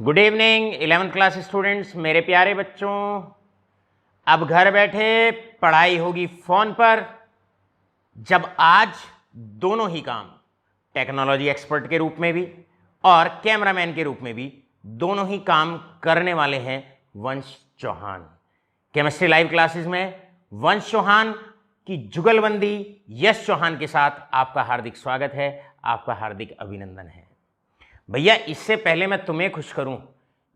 Good evening 11th class students, मेरे प्यारे बच्चों। अब घर बैठे पढ़ाई होगी फोन पर। जब आज दोनों ही काम टेक्नोलॉजी एक्सपर्ट के रूप में भी और कैमरामैन के रूप में भी दोनों ही काम करने वाले हैं वंश चौहान। केमिस्ट्री लाइव क्लासेस में वंश चौहान की जुगलबंदी यश चौहान के साथ आपका हार्दिक स्वागत है, आपका हार्दिक अभिनंदन है। भैया, इससे पहले मैं तुम्हें खुश करूं,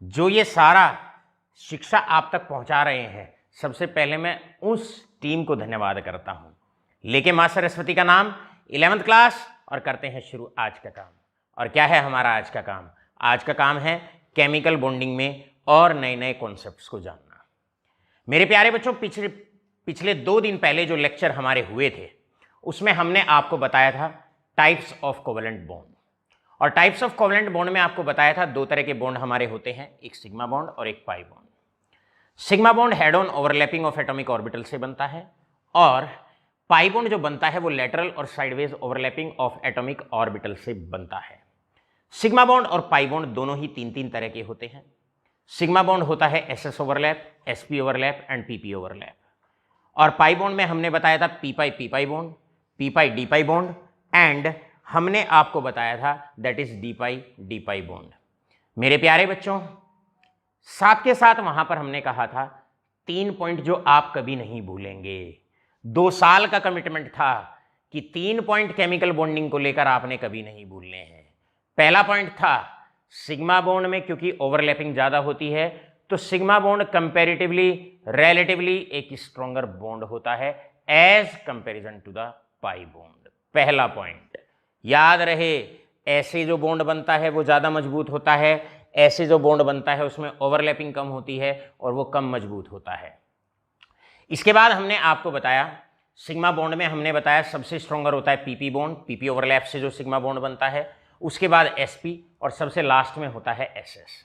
जो ये सारा शिक्षा आप तक पहुंचा रहे हैं, सबसे पहले मैं उस टीम को धन्यवाद करता हूं। लेके मां सरस्वती का नाम 11th क्लास और करते हैं शुरू आज का काम। और क्या है हमारा आज का काम? आज का काम है केमिकल बॉन्डिंग में और नए नए कॉन्सेप्ट्स को जानना। मेरे प्यारे बच्चों, पिछले 2 दिन पहले जो लेक्चर हमारे हुए थे उसमें हमने आपको बताया था टाइप्स ऑफ कोवेलेंट बॉन्ड। और टाइप्स ऑफ कोवेलेंट बॉन्ड में आपको बताया था 2 तरह के बॉन्ड हमारे होते हैं, एक सिग्मा बॉन्ड और एक pi bond. Sigma bond head on overlapping of atomic orbital से बनता है और पाई बॉन्ड जो बनता है वो लेटरल और sideways overlapping of atomic orbital से बनता है। सिग्मा बॉन्ड और पाई बॉन्ड दोनों ही 3-3 तरह के होते हैं। सिग्मा बॉन्ड होता है SS overlap, SP overlap and PP overlap. और पाई बॉन्ड में हमने बताया था P pi P pi bond, P pi D pi bond and हमने आपको बताया था that is D pi D pi bond. मेरे प्यारे बच्चों, साथ के साथ वहां पर हमने कहा था 3 पॉइंट जो आप कभी नहीं भूलेंगे। 2 साल का कमिटमेंट था कि 3 पॉइंट केमिकल बॉन्डिंग को लेकर आपने कभी नहीं भूलने हैं। पहला पॉइंट था सिग्मा बॉन्ड में क्योंकि ओवरलैपिंग ज्यादा होती है तो सिग्मा बॉन्ड कंपैरेटिवली रिलेटिवली एक स्ट्रॉन्गर बॉन्ड होता है as comparison to the pi bond. पहला पॉइंट याद रहे, ऐसे जो बॉन्ड बनता है वो ज्यादा मजबूत होता है, ऐसे जो बॉन्ड बनता है उसमें ओवरलैपिंग कम होती है और वो कम मजबूत होता है। इसके बाद हमने आपको बताया सिग्मा बॉन्ड में हमने बताया सबसे स्ट्रॉन्गर होता है पीपी बॉन्ड, पीपी ओवरलैप से जो सिग्मा बॉन्ड बनता है। उसके बाद एसपी और सबसे लास्ट में होता है एसएस।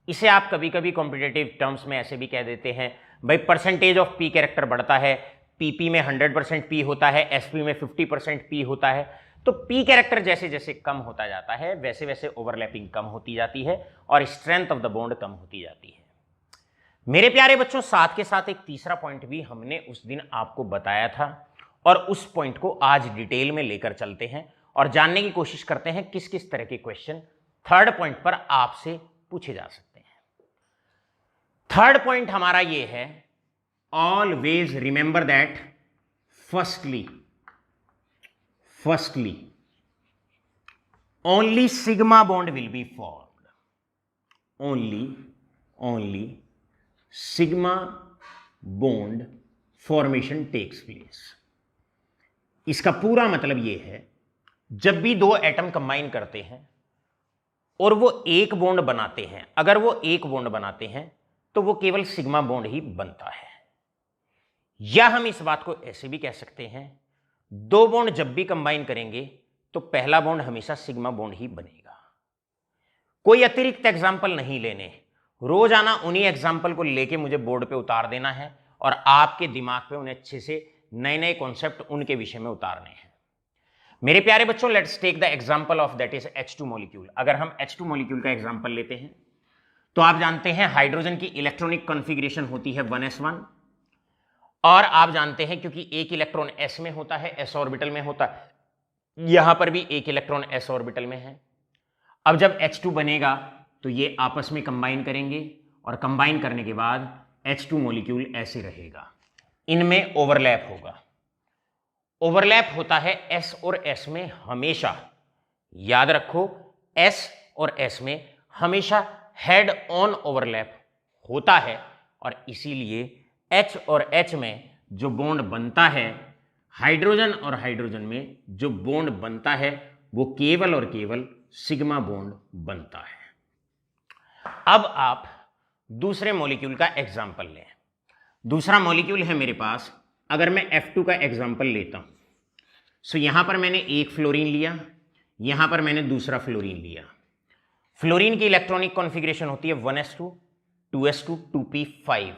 इसे आप कभी कभी कॉम्पिटिटिव टर्म्स में ऐसे भी कह देते हैं, भाई परसेंटेज ऑफ पी कैरेक्टर बढ़ता है, पीपी में 100% पी होता है, एसपी में 50% पी होता है। तो पी कैरेक्टर जैसे जैसे कम होता जाता है वैसे वैसे ओवरलैपिंग कम होती जाती है और स्ट्रेंथ ऑफ द बॉन्ड कम होती जाती है। मेरे प्यारे बच्चों, साथ के साथ एक तीसरा पॉइंट भी हमने उस दिन आपको बताया था और उस पॉइंट को आज डिटेल में लेकर चलते हैं और जानने की कोशिश करते हैं किस किस तरह के क्वेश्चन थर्ड पॉइंट पर आपसे पूछे जा सकते हैं। थर्ड पॉइंट हमारा ये है, always remember that firstly only sigma bond will be formed. Only sigma bond formation takes place. इसका पूरा मतलब यह है, जब भी 2 एटम कंबाइन करते हैं और वो एक बॉन्ड बनाते हैं, अगर वो एक बॉन्ड बनाते हैं तो वो केवल सिग्मा बॉन्ड ही बनता है। या हम इस बात को ऐसे भी कह सकते हैं, 2 बॉन्ड जब भी कंबाइन करेंगे तो पहला बॉन्ड हमेशा सिग्मा बॉन्ड ही बनेगा। कोई अतिरिक्त एग्जाम्पल नहीं लेने, रोजाना उन्हीं एग्जाम्पल को लेके मुझे बोर्ड पे उतार देना है और आपके दिमाग पे उन्हें अच्छे से नए नए कॉन्सेप्ट उनके विषय में उतारने हैं। मेरे प्यारे बच्चों, let's take the example of that is H2 molecule. अगर हम H2 मॉलिक्यूल का एग्जाम्पल लेते हैं तो आप जानते हैं हाइड्रोजन की इलेक्ट्रॉनिक कॉन्फ़िगरेशन होती है 1s1 और आप जानते हैं क्योंकि एक इलेक्ट्रॉन s में होता है, s ऑर्बिटल में होता है, यहां पर भी एक इलेक्ट्रॉन s ऑर्बिटल में है। अब जब H2 बनेगा तो ये आपस में कंबाइन करेंगे और कंबाइन करने के बाद H2 मॉलिक्यूल ऐसे रहेगा, इनमें ओवरलैप होगा। ओवरलैप होता है s और s में हमेशा, याद रखो s और s में हमेशा हेड ऑन ओवरलैप होता है और इसीलिए H और H में जो बॉन्ड बनता है, हाइड्रोजन और हाइड्रोजन में जो बॉन्ड बनता है वो केवल और केवल सिग्मा बॉन्ड बनता है। अब आप दूसरे मॉलिक्यूल का एग्जाम्पल लें। दूसरा मॉलिक्यूल है मेरे पास, अगर मैं F2 का एग्जाम्पल लेता हूं, सो यहां पर मैंने एक फ्लोरीन लिया, यहां पर मैंने दूसरा फ्लोरीन लिया। फ्लोरीन की इलेक्ट्रॉनिक कॉन्फ़िगरेशन होती है 1s2 2s2 2p5,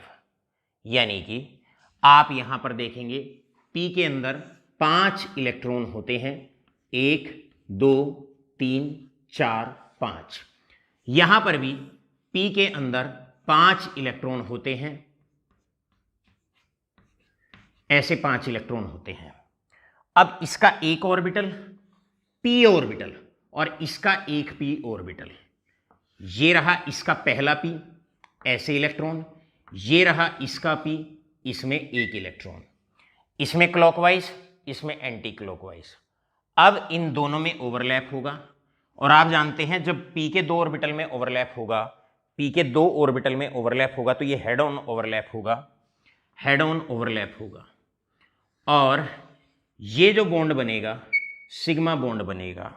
यानी कि आप यहां पर देखेंगे P के अंदर 5 इलेक्ट्रॉन होते हैं, 1 2 3 4 5। यहां पर भी P के अंदर 5 इलेक्ट्रॉन होते हैं, ऐसे 5 इलेक्ट्रॉन होते हैं। अब इसका एक ऑर्बिटल p ऑर्बिटल और इसका एक p ऑर्बिटल, ये रहा इसका पहला p, ऐसे इलेक्ट्रॉन, ये रहा इसका p, इसमें एक इलेक्ट्रॉन, इसमें क्लॉकवाइज, इसमें एंटी क्लॉकवाइज। अब इन दोनों में ओवरलैप होगा और आप जानते हैं जब p के 2 ऑर्बिटल में ओवरलैप होगा, p के 2 ऑर्बिटल में ओवरलैप होगा तो ये हेड ऑन ओवरलैप होगा, हेड ऑन ओवरलैप होगा। और ये जो बॉन्ड बनेगा सिग्मा बॉन्ड बनेगा।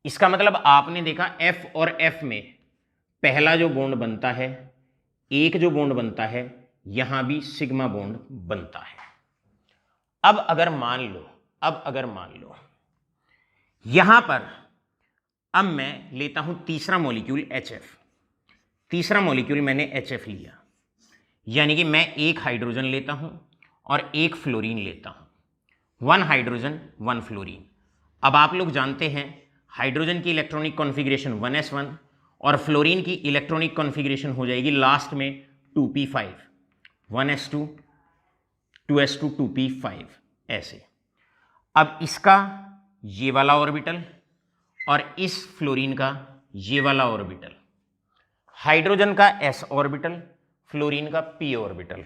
इसका मतलब आपने देखा F और F में पहला जो बॉन्ड बनता है, एक जो बॉन्ड बनता है, यहां भी सिग्मा बॉन्ड बनता है। अब अगर मान लो यहां पर अब मैं लेता हूं तीसरा मॉलिक्यूल HF, तीसरा मॉलिक्यूल मैंने HF लिया, यानी कि मैं एक हाइड्रोजन लेता हूं और एक फ्लोरीन लेता हूं, 1 हाइड्रोजन 1 फ्लोरीन। अब आप लोग जानते हैं हाइड्रोजन की इलेक्ट्रॉनिक कॉन्फ़िगरेशन 1s1 और फ्लोरीन की इलेक्ट्रॉनिक कॉन्फ़िगरेशन हो जाएगी लास्ट में 2p5, 1s2 2s2 2p5 ऐसे। अब इसका ये वाला ऑर्बिटल और इस फ्लोरीन का ये वाला ऑर्बिटल, हाइड्रोजन का s ऑर्बिटल, फ्लोरीन का p ऑर्बिटल,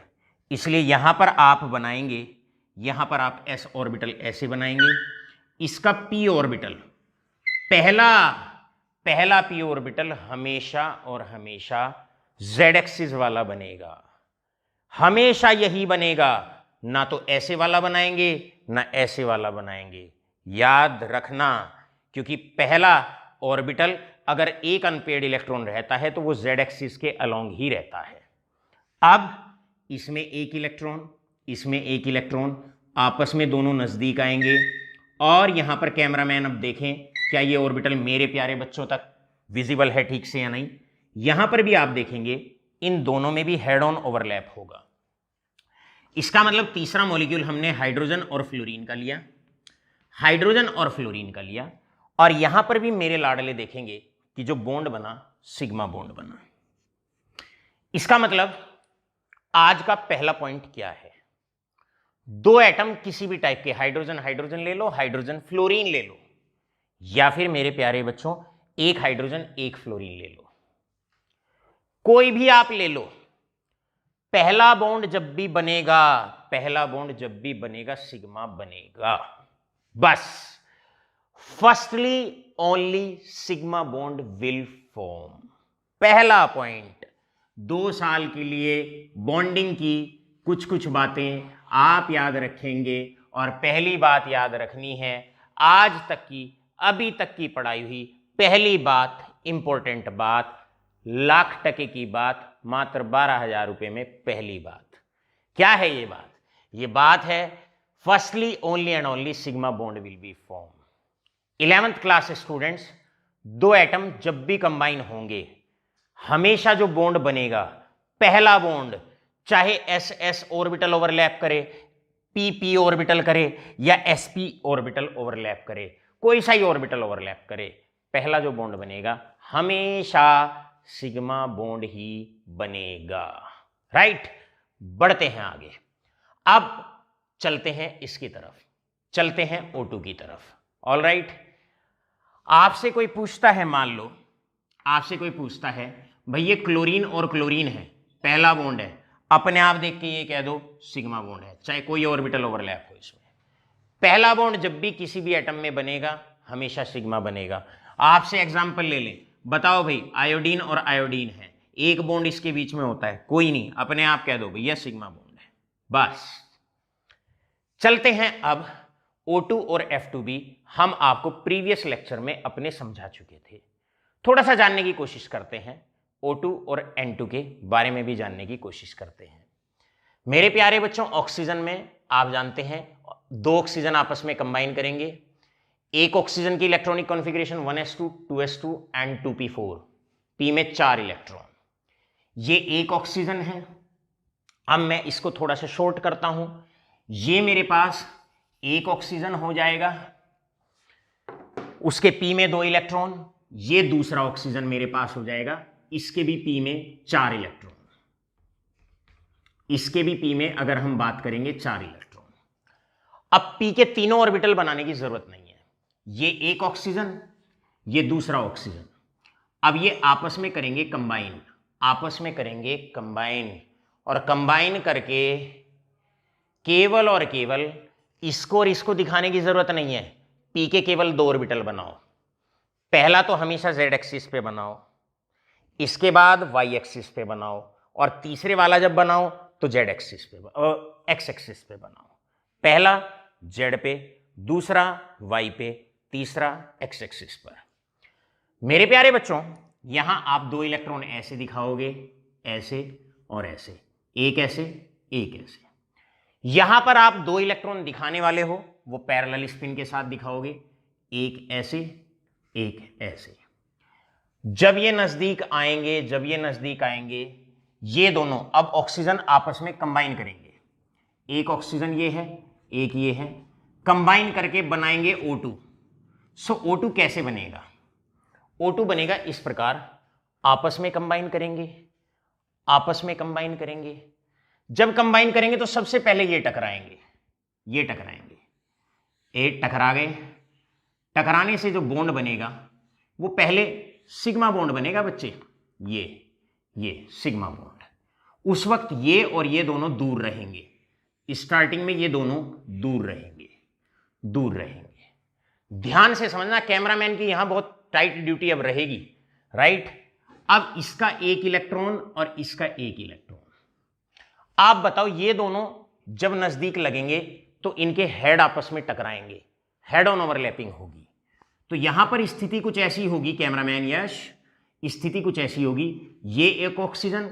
इसलिए यहां पर आप बनाएंगे, यहां पर आप s ऑर्बिटल ऐसे बनाएंगे, इसका p ऑर्बिटल, पहला p ऑर्बिटल हमेशा और हमेशा z एक्सिस वाला बनेगा, हमेशा यही बनेगा, ना तो ऐसे वाला बनाएंगे ना ऐसे वाला बनाएंगे, याद रखना। क्योंकि पहला ऑर्बिटल अगर एक अनपेयर्ड इलेक्ट्रॉन रहता है तो वो z एक्सिस के अलोंग ही रहता है। अब इसमें एक इलेक्ट्रॉन, इसमें एक इलेक्ट्रॉन, आपस में दोनों नजदीक आएंगे और यहां पर कैमरामैन अब देखें क्या ये ऑर्बिटल मेरे प्यारे बच्चों तक विजिबल है ठीक से या नहीं। यहां पर भी आप देखेंगे इन दोनों में भी हेड ऑन ओवरलैप होगा। इसका मतलब तीसरा मॉलिक्यूल हमने हाइड्रोजन और फ्लोरीन का लिया, हाइड्रोजन और फ्लोरीन का लिया, और यहां पर भी मेरे लाडले देखेंगे कि जो बॉन्ड बना सिग्मा बॉन्ड बना। इसका मतलब आज का पहला पॉइंट क्या है, 2 एटम किसी भी टाइप के, हाइड्रोजन हाइड्रोजन ले लो, हाइड्रोजन फ्लोरीन ले लो, या फिर मेरे प्यारे बच्चों एक हाइड्रोजन एक फ्लोरीन ले लो, कोई भी आप ले लो, पहला बॉन्ड जब भी बनेगा, पहला बॉन्ड जब भी बनेगा सिग्मा बनेगा, बस। Firstly only sigma bond will form. पहला पॉइंट, 2 साल के लिए बॉन्डिंग की कुछ कुछ बातें आप याद रखेंगे, और पहली बात याद रखनी है, आज तक की अभी तक की पढ़ाई हुई पहली बात, इंपॉर्टेंट बात, $1,00,000 की बात, मात्र 12,000 रुपए में पहली बात। क्या है ये बात? ये बात है firstly only and only sigma bond will be form. 11th class students, 2 atom जब भी कंबाइन होंगे हमेशा जो बॉन्ड बनेगा, पहला बॉन्ड चाहे एस एस ऑर्बिटल ओवरलैप करे, पी पी ऑर्बिटल करे या एस पी ऑर्बिटल ओवरलैप करे, कोई सा ही ऑर्बिटल ओवरलैप करे, पहला जो बॉन्ड बनेगा हमेशा सिग्मा बॉन्ड ही बनेगा। राइट, बढ़ते हैं आगे। अब चलते हैं इसकी तरफ, चलते हैं O2 की तरफ। ऑल राइट, आपसे कोई पूछता है, मान लो आपसे कोई पूछता है भाई ये क्लोरीन और क्लोरीन है, पहला बॉन्ड है, अपने आप देख के ये कह दो सिग्मा बॉन्ड है, चाहे कोई ऑर्बिटल ओवरलैप हो इसमें। पहला बॉन्ड जब भी किसी भी एटम में बनेगा हमेशा सिग्मा बनेगा। आपसे एग्जांपल ले लें, बताओ भाई आयोडीन और आयोडीन है, एक बॉन्ड इसके बीच में होता है, कोई नहीं, अपने आप कह दो भैया सिग्मा बॉन्ड है, बस। चलते हैं अब O2 और F2 भी हम आपको प्रीवियस लेक्चर में अपने समझा चुके थे, थोड़ा सा जानने की कोशिश करते हैं, O2 और N2 के बारे में भी जानने की कोशिश करते हैं। मेरे प्यारे बच्चों, ऑक्सीजन में आप जानते हैं 2 ऑक्सीजन आपस में कंबाइन करेंगे, एक ऑक्सीजन की electronic configuration 1s2 2s2 and 2p4, p में 4 इलेक्ट्रॉन, ये एक ऑक्सीजन है। अब मैं इसको थोड़ा सा शॉर्ट करता हूं, ये मेरे पास एक ऑक्सीजन हो जाएगा, उसके p में 2 इलेक्ट्रॉन, ये दूसरा ऑक्सीजन मेरे पास हो जाएगा इसके भी p में 4 इलेक्ट्रॉन, इसके भी p में अगर हम बात करेंगे 4 इलेक्ट्रॉन। अब p के तीनों ऑर्बिटल बनाने की जरूरत नहीं है, ये एक ऑक्सीजन, ये दूसरा ऑक्सीजन, अब ये आपस में करेंगे कंबाइन, आपस में करेंगे कंबाइन, और कंबाइन करके केवल और केवल इसको और इसको दिखाने की जरूरत नहीं है, p के केवल 2 ऑर्बिटल बनाओ। पहला तो हमेशा z एक्सिस पे बनाओ, इसके बाद y एक्सिस पे बनाओ, और तीसरे वाला जब बनाओ तो z एक्सिस पे x एक्सिस पे बनाओ। पहला z पे, दूसरा y पे, तीसरा x एक्सिस पर। मेरे प्यारे बच्चों, यहां आप 2 इलेक्ट्रॉन ऐसे दिखाओगे, ऐसे और ऐसे, एक ऐसे एक ऐसे। यहां पर आप 2 इलेक्ट्रॉन दिखाने वाले हो वो पैरेलल स्पिन के साथ दिखाओगे, एक ऐसे एक ऐसे। जब ये नजदीक आएंगे, जब ये नजदीक आएंगे, ये दोनों अब ऑक्सीजन आपस में कंबाइन करेंगे, एक ऑक्सीजन ये है, एक ये है, कंबाइन करके बनाएंगे O2। सो O2 कैसे बनेगा? O2 बनेगा इस प्रकार, आपस में कंबाइन करेंगे, आपस में कंबाइन करेंगे। जब कंबाइन करेंगे तो सबसे पहले ये टकराएंगे, ये टकराएंगे, एक टकरा गए। टकराने से जो बॉन्ड बनेगा वो पहले सिग्मा बॉन्ड बनेगा बच्चे, ये सिग्मा बॉन्ड। उस वक्त ये और ये दोनों दूर रहेंगे, स्टार्टिंग में ये दोनों दूर रहेंगे, दूर रहेंगे। ध्यान से समझना, कैमरामैन की यहां बहुत टाइट ड्यूटी अब रहेगी, राइट। अब इसका एक इलेक्ट्रॉन और इसका एक इलेक्ट्रॉन, आप बताओ ये दोनों जब नजदीक लगेंगे तो इनके हेड आपस में टकराएंगे, हेड ऑन ओवरलैपिंग होगी। तो यहां पर स्थिति कुछ ऐसी होगी कैमरामैन यश, स्थिति कुछ ऐसी होगी, ये एक ऑक्सीजन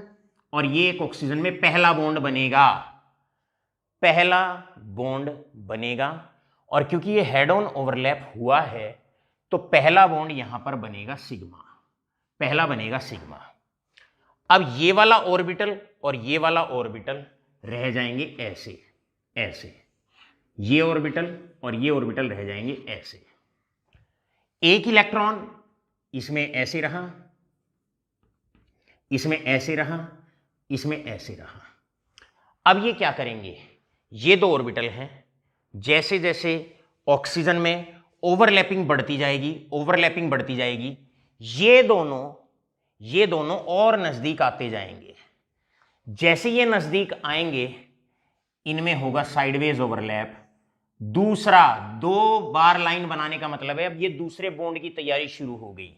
और ये एक ऑक्सीजन में पहला बॉन्ड बनेगा, पहला बॉन्ड बनेगा। और क्योंकि ये हेड ऑन ओवरलैप हुआ है तो पहला बॉन्ड यहां पर बनेगा सिग्मा, पहला बनेगा सिग्मा। अब ये वाला ऑर्बिटल और ये वाला ऑर्बिटल रह जाएंगे ऐसे ऐसे, ये ऑर्बिटल और ये ऑर्बिटल रह जाएंगे ऐसे। एक इलेक्ट्रॉन इसमें ऐसे रहा, इसमें ऐसे रहा, इसमें ऐसे रहा। अब ये क्या करेंगे, ये 2 ऑर्बिटल हैं, जैसे जैसे ऑक्सीजन में ओवरलैपिंग बढ़ती जाएगी, ओवरलैपिंग बढ़ती जाएगी, ये दोनों और नजदीक आते जाएंगे। जैसे ये नजदीक आएंगे इनमें होगा साइडवेज ओवरलैप। दूसरा 2 बार लाइन बनाने का मतलब है अब ये दूसरे बॉन्ड की तैयारी शुरू हो गई,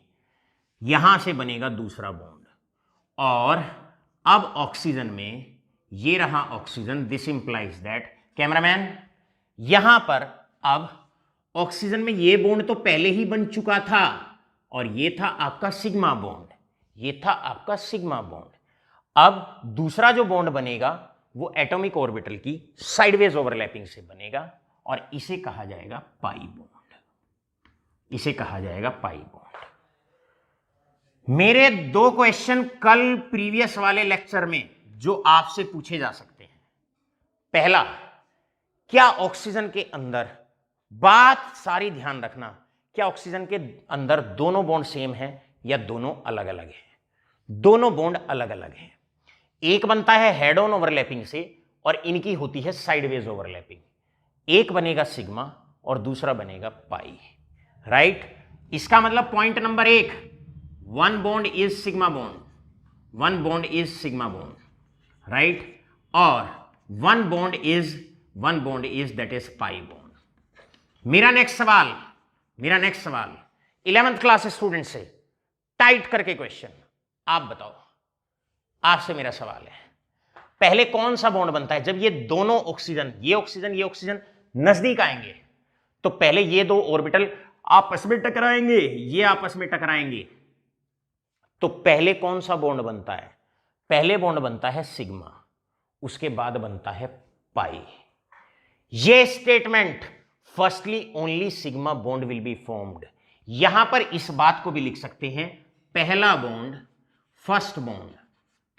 यहां से बनेगा दूसरा बॉन्ड। और अब ऑक्सीजन में ये रहा oxygen, this implies that cameraman, यहां पर अब ऑक्सीजन में ये बॉन्ड तो पहले ही बन चुका था और ये था आपका सिग्मा बॉन्ड, ये था आपका सिग्मा बॉन्ड। अब दूसरा जो बॉन्ड बनेगा वो एटॉमिक ऑर्बिटल की साइडवेज ओवरलैपिंग से बनेगा और इसे कहा जाएगा पाई बॉन्ड, इसे कहा जाएगा पाई बॉन्ड। मेरे 2 क्वेश्चन कल प्रीवियस वाले लेक्चर में जो आपसे पूछे जा सकते हैं। पहला, क्या ऑक्सीजन के अंदर, बात सारी ध्यान रखना, क्या ऑक्सीजन के अंदर दोनों बॉन्ड सेम है या दोनों अलग अलग हैं? दोनों बॉन्ड अलग अलग हैं। एक बनता है हेड ऑन ओवरलैपिंग से और इनकी होती है साइडवेज ओवरलैपिंग। एक बनेगा सिग्मा और दूसरा बनेगा पाई, राइट। इसका मतलब point number 1, 1 bond is sigma bond, 1 bond is sigma bond, right, और 1 bond is that is pi bond. मेरा नेक्स्ट सवाल 11th क्लास स्टूडेंट से टाइट करके क्वेश्चन, आप बताओ, आपसे मेरा सवाल है, पहले कौन सा बॉन्ड बनता है जब ये दोनों ऑक्सीजन, ये ऑक्सीजन नजदीक आएंगे? तो पहले ये 2 ऑर्बिटल आपस में टकराएंगे, ये आपस में टकराएंगे, तो पहले कौन सा बॉन्ड बनता है? पहले बॉन्ड बनता है सिग्मा, उसके बाद बनता है पाई। ये statement, firstly only sigma bond will be formed, यहां पर इस बात को भी लिख सकते हैं, पहला बॉन्ड, फर्स्ट बॉन्ड,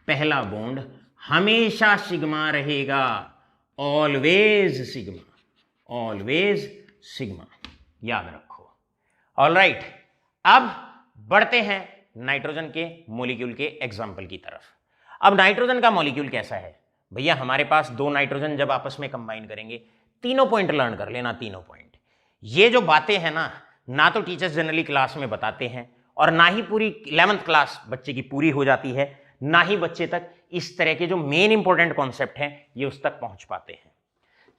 पहला बॉन्ड हमेशा सिग्मा रहेगा, ऑलवेज सिग्मा, ऑलवेज सिग्मा, याद रखो। ऑलराइट, अब बढ़ते हैं नाइट्रोजन के मॉलिक्यूल के एग्जाम्पल की तरफ। अब नाइट्रोजन का मॉलिक्यूल कैसा है भैया, हमारे पास दो नाइट्रोजन जब आपस में कंबाइन करेंगे, तीनों पॉइंट लर्न कर लेना, तीनों पॉइंट। ये जो बातें हैं ना तो टीचर्स जनरली क्लास में बताते हैं और ना ही पूरी 11th क्लास बच्चे की पूरी हो जाती है, ना ही बच्चे तक इस तरह के जो मेन इंपॉर्टेंट कॉन्सेप्ट हैं ये उस तक पहुंच पाते हैं।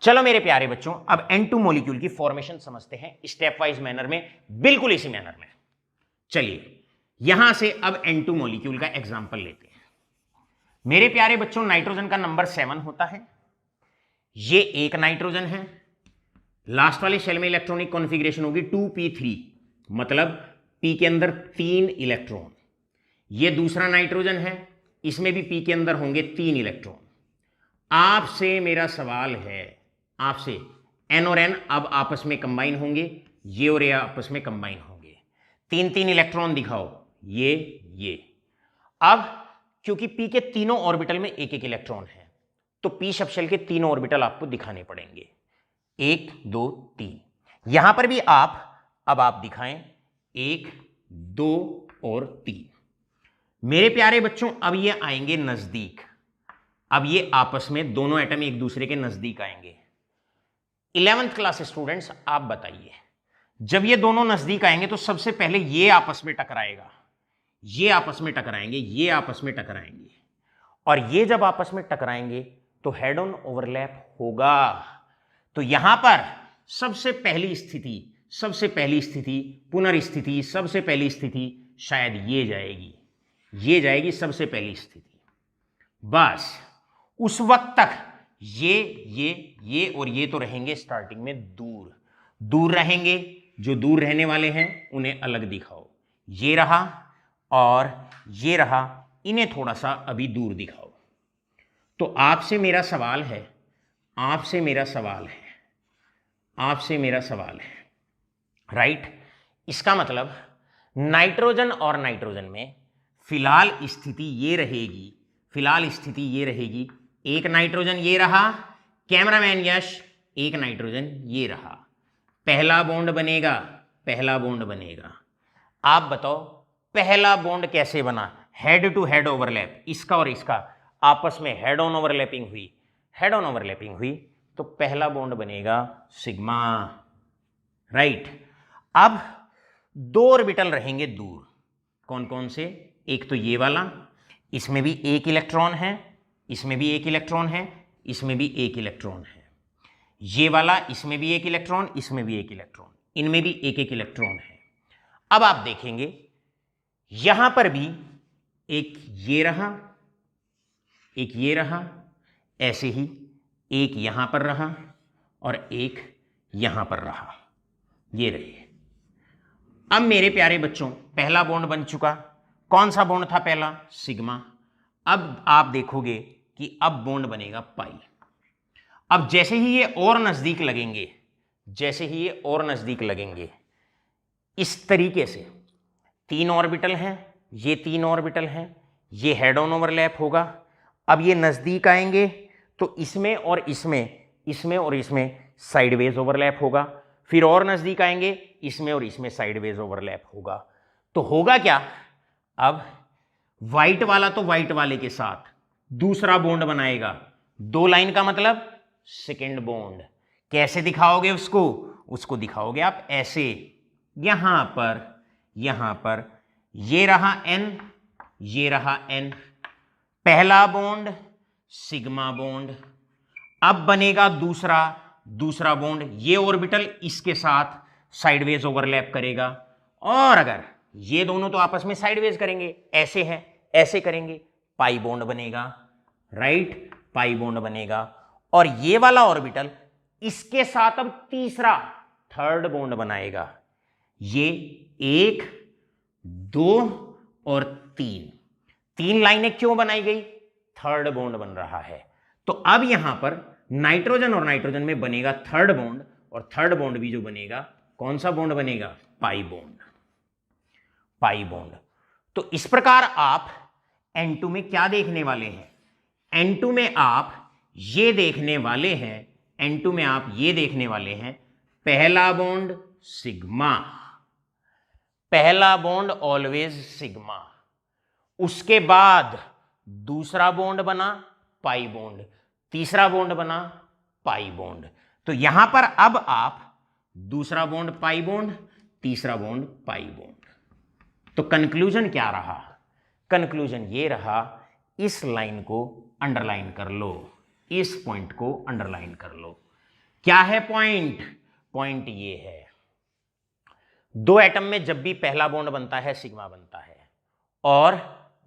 चलो मेरे प्यारे बच्चों, अब N2 मॉलिक्यूल की फॉर्मेशन समझते हैं स्टेप वाइज मैनर में, बिल्कुल इसी मैनर में। चलिए यहां से अब N2 मॉलिक्यूल का एग्जांपल लेते हैं। मेरे प्यारे बच्चों, नाइट्रोजन का नंबर 7 होता है, ये एक नाइट्रोजन है, लास्ट वाले शेल में इलेक्ट्रॉनिक कॉन्फ़िगरेशन होगी 2p3, मतलब p के अंदर 3 इलेक्ट्रॉन। ये दूसरा नाइट्रोजन है, इसमें भी p के अंदर होंगे 3 इलेक्ट्रॉन। आपसे मेरा सवाल है, आपसे n और n अब आपस में कंबाइन होंगे, ये और ये आपस में कंबाइन होंगे, 3 इलेक्ट्रॉन दिखाओ, ये। अब क्योंकि p के तीनों ऑर्बिटल में एक इलेक्ट्रॉन है तो p सबशेल के तीनों ऑर्बिटल आपको दिखाने पड़ेंगे, 1 2 3। यहां पर भी अब आप दिखाएं 1 2 और 3। मेरे प्यारे बच्चों, अब ये आएंगे नजदीक, अब ये आपस में दोनों एटम एक दूसरे के नजदीक आएंगे। 11th क्लास स्टूडेंट्स आप बताइए, जब ये दोनों नजदीक आएंगे तो सबसे पहले ये आपस में टकराएगा, ये आपस में टकराएंगे, ये आपस में टकराएंगे, और ये जब आपस में टकराएंगे तो हेड ऑन ओवरलैप होगा। तो यहां पर सबसे पहली स्थिति पुनर्स्थिति, सबसे पहली स्थिति शायद ये जाएगी सबसे पहली स्थिति। बस उस वक्त तक ये और ये तो रहेंगे स्टार्टिंग में दूर रहेंगे। जो दूर रहने वाले हैं उन्हें अलग दिखाओ, ये रहा और ये रहा, इन्हें थोड़ा सा अभी दूर दिखाओ। तो आपसे मेरा सवाल है, राइट। इसका मतलब नाइट्रोजन और नाइट्रोजन में फिलहाल स्थिति ये रहेगी, एक नाइट्रोजन ये रहा, कैमरामैन यश, एक नाइट्रोजन ये रहा, पहला बॉन्ड बनेगा। आप बताओ पहला बॉन्ड कैसे बना, हेड टू हेड ओवरलैप, इसका और इसका आपस में हेड ऑन ओवरलैपिंग हुई तो पहला बॉन्ड बनेगा सिग्मा, राइट। अब दो ऑर्बिटल रहेंगे दूर, कौन से, एक तो ये वाला, इसमें भी एक इलेक्ट्रॉन है, इसमें भी एक इलेक्ट्रॉन है, इसमें भी एक इलेक्ट्रॉन है, ये वाला, इसमें भी एक इलेक्ट्रॉन, इसमें भी एक इलेक्ट्रॉन, इनमें भी एक इलेक्ट्रॉन है। अब आप देखेंगे यहां पर भी एक ये रहा, ऐसे ही एक यहां पर रहा और एक यहां पर रहा, ये रहे। अब मेरे प्यारे बच्चों, पहला बॉन्ड बन चुका, कौन सा बॉन्ड था पहला, सिग्मा। अब आप देखोगे कि अब बॉन्ड बनेगा पाई। अब जैसे ही ये और नजदीक लगेंगे, इस तरीके से 3 ऑर्बिटल हैं, ये 3 ऑर्बिटल हैं, ये हेड ऑन ओवरलैप होगा। अब ये नजदीक आएंगे तो इसमें और इसमें साइडवेज ओवरलैप होगा, फिर और नजदीक आएंगे, इसमें और इसमें साइडवेज ओवरलैप होगा। तो होगा क्या, अब व्हाइट वाला तो व्हाइट वाले के साथ दूसरा बॉन्ड बनाएगा, 2 लाइन का मतलब सेकेंड बॉन्ड। कैसे दिखाओगे उसको दिखाओगे आप ऐसे, यहां पर ये रहा N, ये रहा N, पहला बॉन्ड सिग्मा बॉन्ड। अब बनेगा दूसरा बॉन्ड, ये ऑर्बिटल इसके साथ साइडवेज ओवरलैप करेगा, और अगर ये दोनों तो आपस में साइडवेज करेंगे, ऐसे है, ऐसे करेंगे, पाई बॉन्ड बनेगा, राइट, पाई बॉन्ड बनेगा। और ये वाला ऑर्बिटल इसके साथ अब तीसरा थर्ड बॉन्ड बनाएगा, ये 1 2 और 3 लाइनें क्यों बनाई गई, थर्ड बॉन्ड बन रहा है। तो अब यहां पर नाइट्रोजन और नाइट्रोजन में बनेगा थर्ड बॉन्ड, और थर्ड बॉन्ड भी जो बनेगा, कौन सा बॉन्ड बनेगा, पाई बॉन्ड। तो इस प्रकार आप N2 में क्या देखने वाले हैं, N2 में आप ये देखने वाले हैं, पहला बॉन्ड सिग्मा, पहला बॉन्ड ऑलवेज सिग्मा, उसके बाद दूसरा बॉन्ड बना पाई बॉन्ड, तीसरा बॉन्ड बना पाई बॉन्ड। तो यहां पर अब आप दूसरा बॉन्ड पाई बॉन्ड, तीसरा बॉन्ड पाई बॉन्ड। तो कंक्लूजन क्या रहा? कंक्लूजन ये रहा, इस लाइन को अंडरलाइन कर लो, इस पॉइंट को अंडरलाइन कर लो। क्या है पॉइंट? पॉइंट ये है, दो एटम में जब भी पहला बॉन्ड बनता है सिग्मा बनता है, और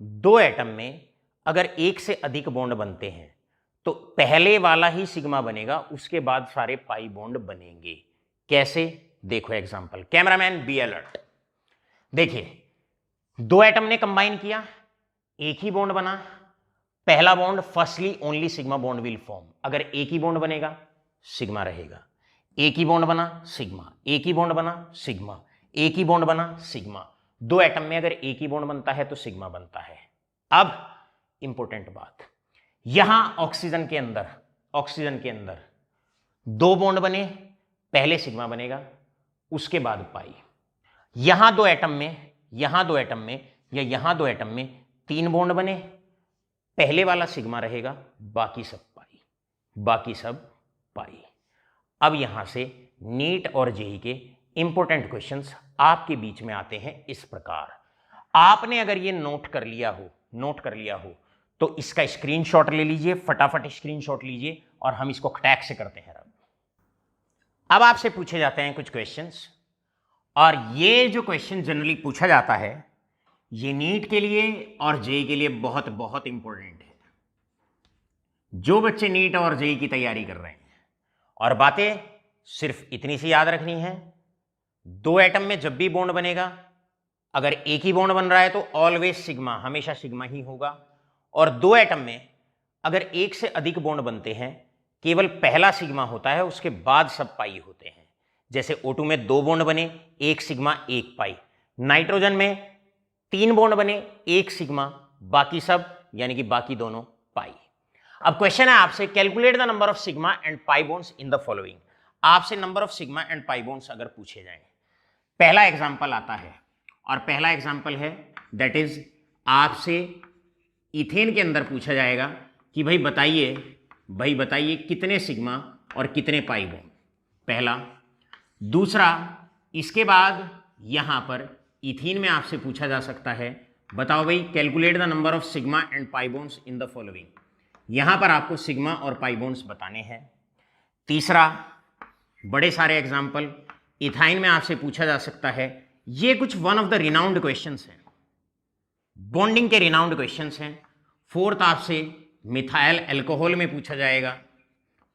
दो एटम में अगर एक से अधिक बॉन्ड बनते हैं तो पहले वाला ही सिग्मा बनेगा, उसके बाद सारे पाई बॉन्ड बनेंगे। कैसे? देखो एग्जांपल, कैमरामैन बी अलर्ट। देखिए, दो एटम ने कंबाइन किया, एक ही बॉन्ड बना, पहला bond firstly only sigma bond will form. अगर एक ही बॉन्ड बनेगा सिग्मा रहेगा, एक ही बॉन्ड बना सिग्मा, एक ही बॉन्ड बना सिग्मा, एक ही बॉन्ड बना सिग्मा। दो एटम में अगर एक ही बॉन्ड बनता है तो सिग्मा बनता है। अब इंपॉर्टेंट बात, यहां ऑक्सीजन के अंदर दो बॉन्ड बने, पहले सिग्मा बनेगा, उसके बाद पाई। यहां दो एटम में या यहां दो एटम में तीन बॉन्ड बने, पहले वाला सिग्मा रहेगा, बाकी सब पाई। अब यहां से नीट और जेई के इंपॉर्टेंट क्वेश्चंस आपके बीच में आते हैं इस प्रकार। आपने अगर ये नोट कर लिया हो तो इसका स्क्रीनशॉट ले लीजिए, फटाफट स्क्रीनशॉट लीजिए, और हम इसको खटैक से करते हैं। अब आपसे पूछे जाते हैं कुछ क्वेश्चंस, और ये जो क्वेश्चन जनरली पूछा जाता है ये नीट के लिए और जेई के लिए बहुत बहुत इंपॉर्टेंट है। जो बच्चे नीट और जेई की तैयारी कर रहे हैं, और बातें सिर्फ इतनी सी याद रखनी है, दो एटम में जब भी बॉन्ड बनेगा, अगर एक ही बॉन्ड बन रहा है तो ऑलवेज सिग्मा, हमेशा सिग्मा ही होगा। और दो एटम में अगर एक से अधिक बॉन्ड बनते हैं, केवल पहला सिग्मा होता है, उसके बाद सब पाई होते हैं। जैसे O2 में दो बॉन्ड बने, एक सिग्मा एक पाई। नाइट्रोजन में तीन बॉन्ड बने, एक सिग्मा, बाकी सब यानी कि बाकी दोनों पाई। अब क्वेश्चन है आपसे, calculate the number of sigma and pi bonds in the following. आपसे number of sigma and pi bonds अगर पूछे जाएं, पहला एग्जांपल आता है, और पहला एग्जांपल है दैट इज, आपसे इथेन के अंदर पूछा जाएगा कि भाई बताइए कितने सिग्मा और कितने पाई बॉन्ड, पहला। दूसरा, इसके बाद यहां पर इथीन में आपसे पूछा जा सकता है, बताओ भाई calculate the number of sigma and pi bonds in the following. यहां पर आपको सिग्मा और पाई बॉन्ड्स बताने हैं। तीसरा, बड़े सारे एग्जाम्पल, इथाइन में आपसे पूछा जा सकता है, ये कुछ one of the renowned questions हैं, बॉन्डिंग के रिनाउंड क्वेश्चंस हैं। फोर्थ, आपसे मिथाइल अल्कोहल में पूछा जाएगा,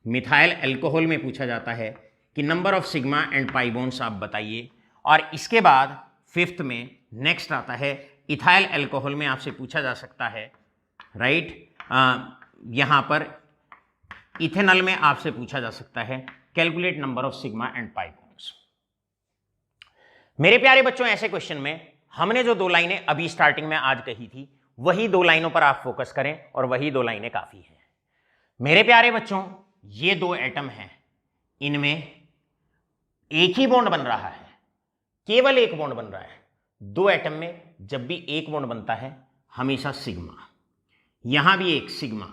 मिथाइल अल्कोहल में पूछा जाता है कि number of sigma and pi bonds आप बताइए। और इसके बाद फिफ्थ में नेक्स्ट आता है, इथाइल अल्कोहल में आपसे पूछा जा सकता है, राइट, यहां पर इथेनॉल में आपसे पूछा जा सकता है, calculate number of sigma and pi bonds. मेरे प्यारे बच्चों, ऐसे क्वेश्चन में हमने जो दो लाइनें अभी स्टार्टिंग में आज कही थी, वही दो लाइनों पर आप फोकस करें, और वही दो लाइनें काफी हैं। मेरे प्यारे बच्चों, ये दो एटम हैं, इनमें एक ही बॉन्ड बन रहा है, केवल एक बॉन्ड बन रहा है। दो एटम में जब भी एक बॉन्ड बनता है हमेशा सिग्मा, यहां भी एक सिग्मा,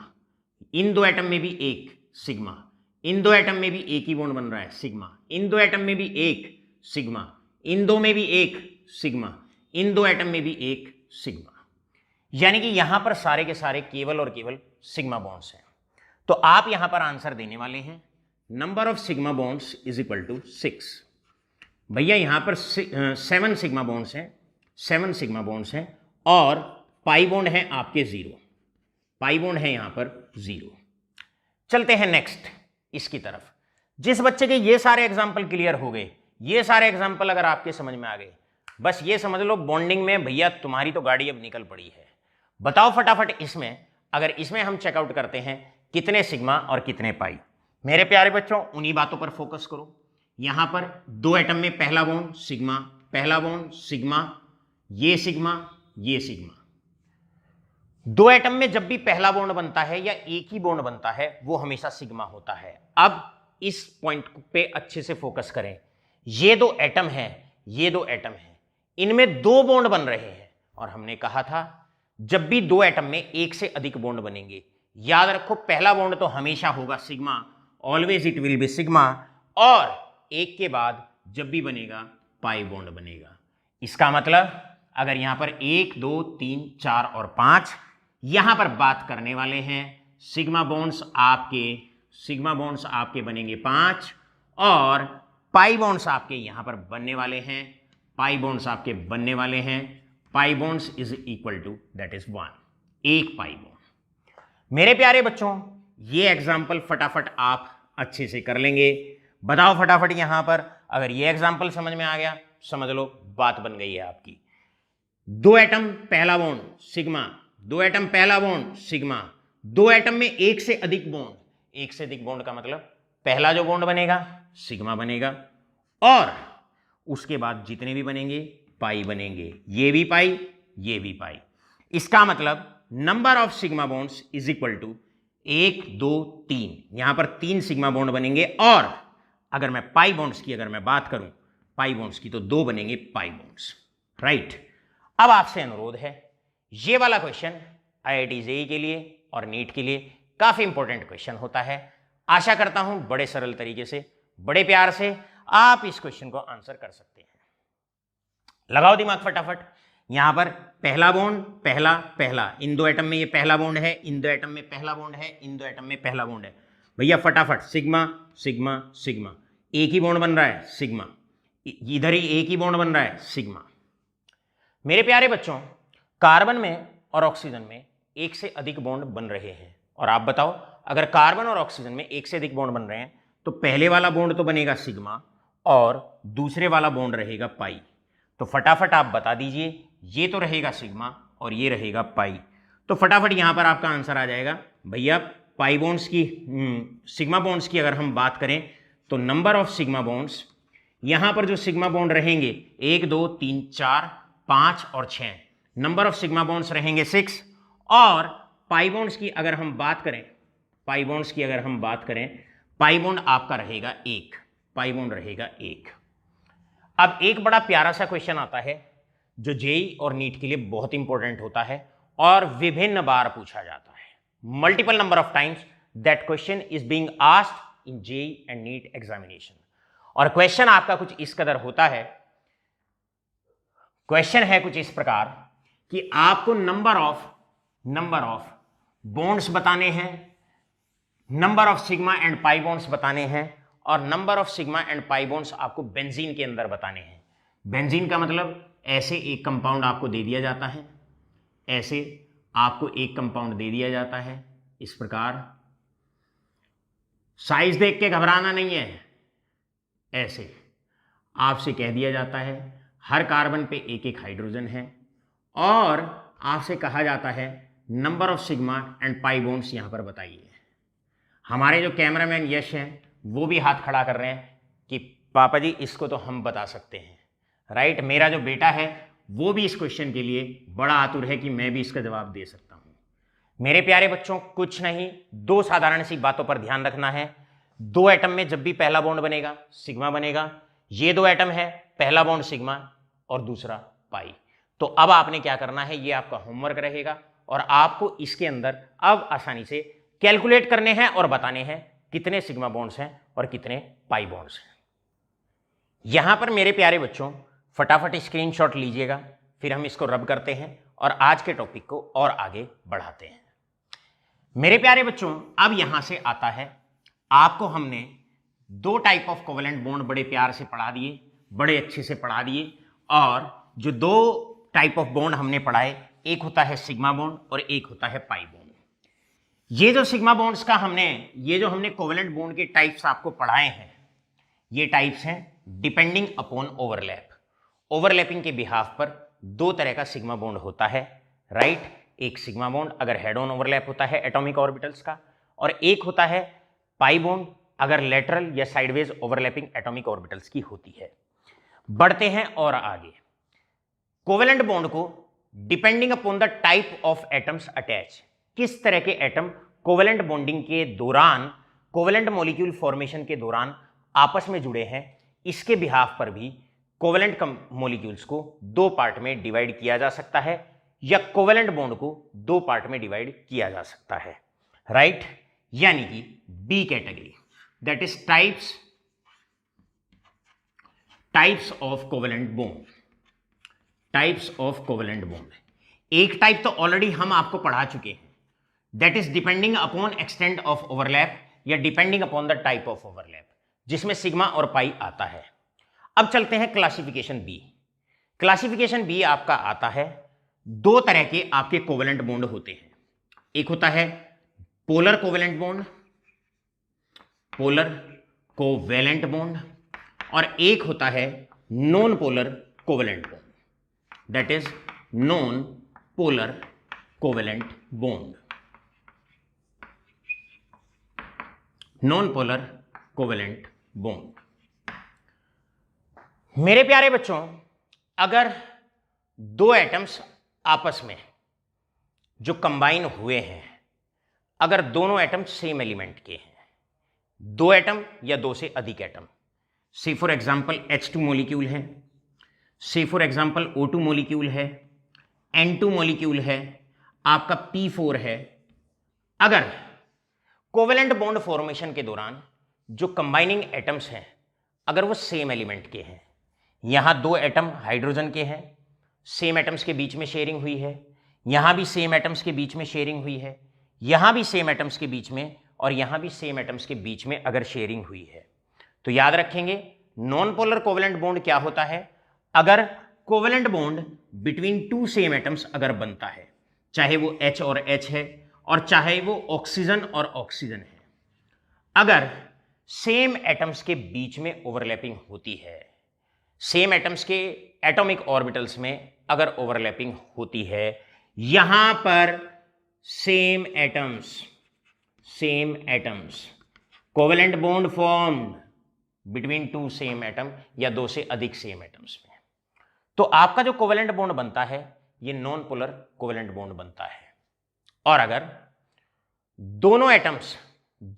इन दो एटम में भी एक सिग्मा, इन दो एटम में भी एक ही बॉन्ड बन रहा है सिग्मा, इन दो एटम में भी एक सिग्मा, इन दो में भी एक सिग्मा, इन दो एटम में भी एक सिग्मा। यानी कि यहां पर सारे के सारे केवल और केवल सिग्मा बॉन्ड्स हैं। तो आप यहां पर आंसर देने वाले हैं, number of sigma bonds is equal to 6। भैया यहां पर 7 सिग्मा बॉन्ड्स हैं, 7 सिग्मा बॉन्ड्स हैं, और पाई बॉन्ड है आपके 0, पाई बॉन्ड है यहां पर 0। चलते हैं नेक्स्ट इसकी तरफ। जिस बच्चे के ये सारे एग्जाम्पल क्लियर हो गए, ये सारे एग्जाम्पल अगर आपके समझ में आ गए, बस ये समझ लो बॉन्डिंग में भैया तुम्हारी तो गाड़ी अब निकल पड़ी है। बताओ फटाफट इसमें, अगर इसमें हम चेकआउट करते हैं कितने सिग्मा और कितने पाई। मेरे प्यारे बच्चों, उन्हीं बातों पर फोकस करो। यहां पर दो एटम में पहला बॉन्ड सिग्मा, पहला बॉन्ड सिग्मा, ये सिग्मा, ये सिग्मा। दो एटम में जब भी पहला बॉन्ड बनता है या एक ही बॉन्ड बनता है वो हमेशा सिग्मा होता है। अब इस पॉइंट पे अच्छे से फोकस करें। ये दो एटम है, ये दो एटम है, इनमें दो बॉन्ड बन रहे हैं और हमने कहा था जब भी दो एटम में एक से अधिक बॉन्ड बनेंगे, याद रखो पहला बॉन्ड तो हमेशा होगा sigma, always it will be sigma, और एक के बाद जब भी बनेगा पाई बॉन्ड बनेगा। इसका मतलब अगर यहां पर 1 2 3 4 और 5 यहां पर बात करने वाले हैं, सिग्मा बॉन्ड्स आपके बनेंगे 5 और पाई बॉन्ड्स आपके यहां पर बनने वाले हैं, पाई बॉन्ड्स आपके बनने वाले हैं, pi bonds is equal to that is 1, एक पाई बॉन्ड। मेरे प्यारे बच्चों ये एग्जाम्पल फटाफट आप अच्छे से कर लेंगे। बताओ फटाफट यहां पर, अगर ये एग्जाम्पल समझ में आ गया समझ लो बात बन गई है आपकी। दो एटम पहला बॉन्ड सिग्मा, दो एटम पहला बॉन्ड सिग्मा, दो एटम में एक से अधिक बॉन्ड, एक से अधिक बॉन्ड का मतलब पहला जो बॉन्ड बनेगा सिग्मा बनेगा और उसके बाद जितने भी बनेंगे पाई बनेंगे, ये भी पाई ये भी पाई। इसका मतलब number of sigma bonds is equal to 1 2 3, यहां पर 3 सिग्मा बॉन्ड बनेंगे और अगर मैं पाई बॉन्ड्स की अगर मैं बात करूं पाई बॉन्ड्स की तो 2 बनेंगे पाई बॉन्ड्स, राइट। अब आपसे अनुरोध है, ये वाला क्वेश्चन IIT JEE के लिए और नीट के लिए काफी इंपॉर्टेंट क्वेश्चन होता है। आशा करता हूं बड़े सरल तरीके से बड़े प्यार से आप इस क्वेश्चन को आंसर कर सकते हैं। लगाओ दिमाग फटाफट। यहां पर पहला बॉन्ड पहला पहला, इन दो एटम में ये पहला बॉन्ड है, इन दो एटम में पहला बॉन्ड है, इन दो एटम में पहला बॉन्ड है। भैया फटाफट सिग्मा सिग्मा सिग्मा, एक ही बॉन्ड बन रहा है सिग्मा, इधर ही एक ही बॉन्ड बन रहा है सिग्मा। मेरे प्यारे बच्चों कार्बन में और ऑक्सीजन में एक से अधिक बॉन्ड बन रहे हैं और आप बताओ अगर कार्बन और ऑक्सीजन में एक से अधिक बॉन्ड बन रहे हैं तो पहले वाला बॉन्ड तो बनेगा सिग्मा और दूसरे वाला बॉन्ड रहेगा पाई। तो फटाफट आप बता दीजिए, ये तो रहेगा सिग्मा और ये रहेगा पाई, तो फटाफट यहां पर आपका आंसर आ जाएगा। भैया पाई बॉन्ड्स की सिग्मा बॉन्ड्स की अगर हम बात करें तो नंबर ऑफ सिग्मा बॉन्ड्स, यहां पर जो सिग्मा बॉन्ड रहेंगे 1 2 3 4 5 और 6, नंबर ऑफ सिग्मा बॉन्ड्स रहेंगे 6 और पाई बॉन्ड्स की अगर हम बात करें, पाई बॉन्ड्स की अगर हम बात करें, पाई बॉन्ड आपका रहेगा 1, पाई बॉन्ड रहेगा 1। अब एक बड़ा प्यारा सा क्वेश्चन आता है जो जेईई और नीट के लिए बहुत इंपॉर्टेंट होता है और विभिन्न बार पूछा जाता है, multiple number of times that question is being asked in JEE and NEET examination. और क्वेश्चन आपका कुछ इस कदर होता है, क्वेश्चन है कुछ इस प्रकार कि आपको नंबर ऑफ बॉन्ड्स बताने हैं, number of sigma and pi bonds बताने हैं और number of sigma and pi bonds आपको बेंजीन के अंदर बताने हैं। बेंजीन का मतलब ऐसे एक कंपाउंड आपको दे दिया जाता है, ऐसे आपको एक कंपाउंड दे दिया जाता है इस प्रकार, साइज देख के घबराना नहीं है, ऐसे आपसे कह दिया जाता है हर कार्बन पे एक एक हाइड्रोजन है और आपसे कहा जाता है number of sigma and pi bonds यहां पर बताइए। हमारे जो कैमरामैन यश हैं वो भी हाथ खड़ा कर रहे हैं कि पापा जी इसको तो हम बता सकते हैं, राइट। मेरा जो बेटा है वो भी इस क्वेश्चन के लिए बड़ा आतुर है कि मैं भी इसका जवाब दे सकता हूं। मेरे प्यारे बच्चों कुछ नहीं, दो साधारण सी बातों पर ध्यान रखना है। दो एटम में जब भी पहला बॉन्ड बनेगा सिग्मा बनेगा, ये दो एटम है पहला बॉन्ड सिग्मा और दूसरा पाई। तो अब आपने क्या करना है, ये आपका होमवर्क रहेगा और आपको इसके अंदर अब आसानी से कैलकुलेट करने हैं और बताने हैं कितने सिग्मा बॉन्ड्स हैं और कितने पाई बॉन्ड्स हैं। यहां पर मेरे प्यारे बच्चों फटाफट स्क्रीनशॉट लीजिएगा, फिर हम इसको रब करते हैं और आज के टॉपिक को और आगे बढ़ाते हैं। मेरे प्यारे बच्चों अब यहां से आता है, आपको हमने दो टाइप ऑफ कोवेलेंट बॉन्ड बड़े प्यार से पढ़ा दिए, बड़े अच्छे से पढ़ा दिए और जो दो टाइप ऑफ बॉन्ड हमने पढ़ाए, एक होता है सिग्मा बॉन्ड और एक होता है पाई बॉन्ड। ये जो सिग्मा बॉन्ड्स का ये जो हमने कोवेलेंट बॉन्ड के टाइप्स आपको पढ़ाए हैं, ये टाइप्स हैं डिपेंडिंग अपॉन ओवरलैप। ओवरलैपिंग के बिहाफ पर दो तरह का सिग्मा बॉन्ड होता है, राइट। एक सिग्मा बॉन्ड अगर हेड ऑन ओवरलैप होता है एटॉमिक ऑर्बिटल्स का, और एक होता है पाई बॉन्ड अगर लेटरल या साइडवेज ओवरलैपिंग एटॉमिक ऑर्बिटल्स की होती है। बढ़ते हैं और आगे। कोवेलेंट बॉन्ड को depending upon the type of atoms attach, किस तरह के एटम कोवेलेंट बॉन्डिंग के दौरान, कोवेलेंट मॉलिक्यूल फॉर्मेशन के दौरान आपस में जुड़े हैं, इसके बिहाफ पर भी कोवेलेंट मॉलिक्यूल्स को दो पार्ट में डिवाइड किया जा सकता है या कोवेलेंट बॉन्ड को दो पार्ट में डिवाइड किया जा सकता है, राइट? यानी कि B category, that is types of covalent bond. Types of covalent bond, एक टाइप तो ऑलरेडी हम आपको पढ़ा चुके हैं, that is depending upon extent of overlap या depending upon the type of overlap, जिसमें सिग्मा और पाई आता है। अब चलते हैं क्लासिफिकेशन बी। क्लासिफिकेशन बी आपका आता है, दो तरह के आपके कोवेलेंट बॉन्ड होते हैं। एक होता है polar covalent bond, polar covalent bond, और एक होता है non polar covalent bond, that is non polar covalent bond. Non polar covalent bond. मेरे प्यारे बच्चों, अगर दो एटम्स आपस में जो कंबाइन हुए हैं, अगर दोनों एटम सेम एलिमेंट के हैं, दो एटम या दो से अधिक एटम, से फॉर एग्जांपल H2 मॉलिक्यूल है, से फॉर एग्जांपल O2 मॉलिक्यूल है, N2 मॉलिक्यूल है, आपका P4 है, अगर कोवेलेंट बॉन्ड फॉर्मेशन के दौरान जो कंबाइनिंग एटम्स हैं अगर वो सेम एलिमेंट के हैं, यहां दो एटम हाइड्रोजन के हैं, सेम एटम्स के बीच में शेयरिंग हुई है, यहां भी सेम एटम्स के बीच में शेयरिंग हुई है, यहां भी सेम एटम्स के बीच में, और यहां भी सेम एटम्स के बीच में अगर शेयरिंग हुई है, तो याद रखेंगे नॉन पोलर कोवेलेंट बॉन्ड क्या होता है? अगर covalent bond between two same atoms अगर बनता है, चाहे वो H और H है और चाहे वो ऑक्सीजन और ऑक्सीजन है, अगर सेम एटम्स के बीच में ओवरलैपिंग होती है, सेम एटम्स के एटॉमिक ऑर्बिटल्स में अगर ओवरलैपिंग होती है, यहां पर same atoms covalent bond formed between two same atom या दो से अधिक सेम एटम्स में, तो आपका जो कोवेलेंट बॉन्ड बनता है ये नॉन पोलर कोवेलेंट बॉन्ड बनता है। और अगर दोनों एटम्स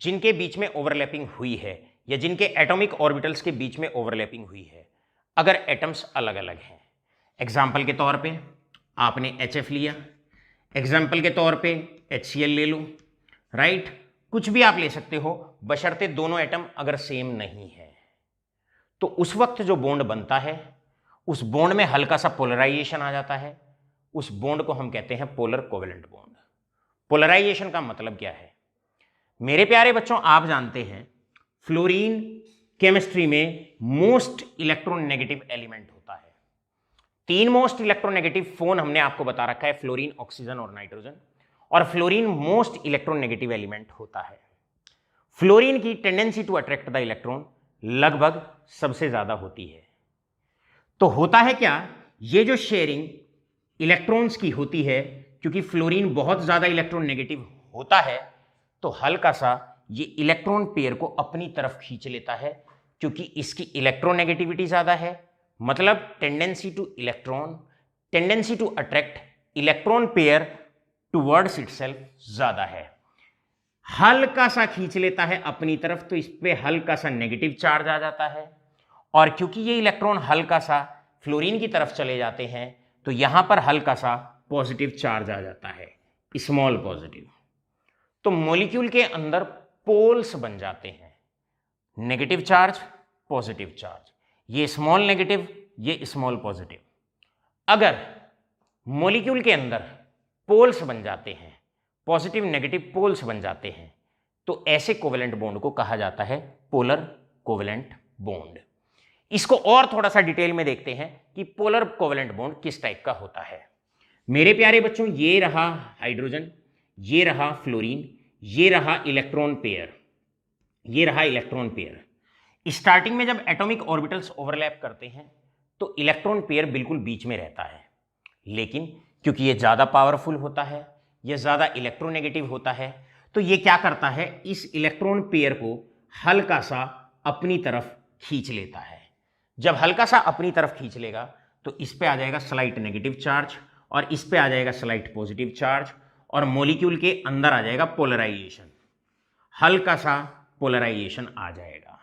जिनके बीच में ओवरलैपिंग हुई है या जिनके एटॉमिक ऑर्बिटल्स के बीच में ओवरलैपिंग हुई है, अगर एटम्स अलग अलग हैं, एग्जाम्पल के तौर पे आपने HF लिया, एग्जाम्पल के तौर पे HCl ले लो, राइट? कुछ भी आप ले सकते हो, बशर्ते दोनों एटम अगर सेम नहीं है, तो उस वक्त जो बॉन्ड बनता है उस बॉन्ड में हल्का सा पोलराइजेशन आ जाता है, उस बॉन्ड को हम कहते हैं पोलर कोवेलेंट बॉन्ड। पोलराइजेशन का मतलब क्या है? मेरे प्यारे बच्चों, आप जानते हैं फ्लोरीन केमिस्ट्री में मोस्ट इलेक्ट्रोनेगेटिव एलिमेंट होता है। तीन मोस्ट इलेक्ट्रोनेगेटिव फोन हमने आपको बता रखा है, फ्लोरीन, ऑक्सीजन और नाइट्रोजन, और फ्लोरीन मोस्ट इलेक्ट्रोनेगेटिव एलिमेंट होता है। फ्लोरीन की tendency to attract the electron लगभग सबसे ज्यादा होती है। तो होता है क्या, ये जो शेयरिंग इलेक्ट्रॉन्स की होती है, क्योंकि फ्लोरीन बहुत ज्यादा इलेक्ट्रोनेगेटिव होता है, तो हल्का सा ये इलेक्ट्रॉन पेयर को अपनी तरफ खींच लेता है, क्योंकि इसकी इलेक्ट्रोनेगेटिविटी ज्यादा है, मतलब tendency to attract electron pair towards itself ज्यादा है। हल्का सा खींच लेता है अपनी तरफ, तो इस पे हल्का सा नेगेटिव चार्ज आ जाता है, और क्योंकि ये इलेक्ट्रॉन हल्का सा फ्लोरीन की तरफ चले जाते हैं, तो यहां पर हल्का सा पॉजिटिव चार्ज आ जाता है, स्मॉल पॉजिटिव। तो मॉलिक्यूल के अंदर पोल्स बन जाते हैं, नेगेटिव चार्ज, पॉजिटिव चार्ज, ये स्मॉल नेगेटिव, ये स्मॉल पॉजिटिव। अगर मॉलिक्यूल के अंदर पोल्स बन जाते हैं, पॉजिटिव नेगेटिव पोल्स बन जाते हैं, तो ऐसे कोवेलेंट बॉन्ड को कहा जाता है पोलर कोवेलेंट बॉन्ड। इसको और थोड़ा सा डिटेल में देखते हैं कि पोलर कोवेलेंट बॉन्ड किस टाइप का होता है। मेरे प्यारे बच्चों, ये रहा हाइड्रोजन, ये रहा फ्लोरीन, ये रहा इलेक्ट्रॉन पेयर, ये रहा इलेक्ट्रॉन पेयर। स्टार्टिंग में जब एटॉमिक ऑर्बिटल्स ओवरलैप करते हैं तो इलेक्ट्रॉन पेयर बिल्कुल बीच में रहता है, लेकिन क्योंकि ये ज़्यादा पावरफुल होता है, ये ज़्यादा इलेक्ट्रोनेगेटिव होता है, तो ये क्या करता है, इस इलेक्ट्रॉन पेयर को हल्का सा अपनी तरफ खींच लेता है। जब हल्का सा अपनी तरफ खींच लेगा तो इस पे आ जाएगा स्लाइट नेगेटिव चार्ज और इस पे आ जाएगा स्लाइट पॉजिटिव चार्ज, और मॉलिक्यूल के अंदर आ जाएगा पोलराइजेशन, हल्का सा पोलराइजेशन आ जाएगा।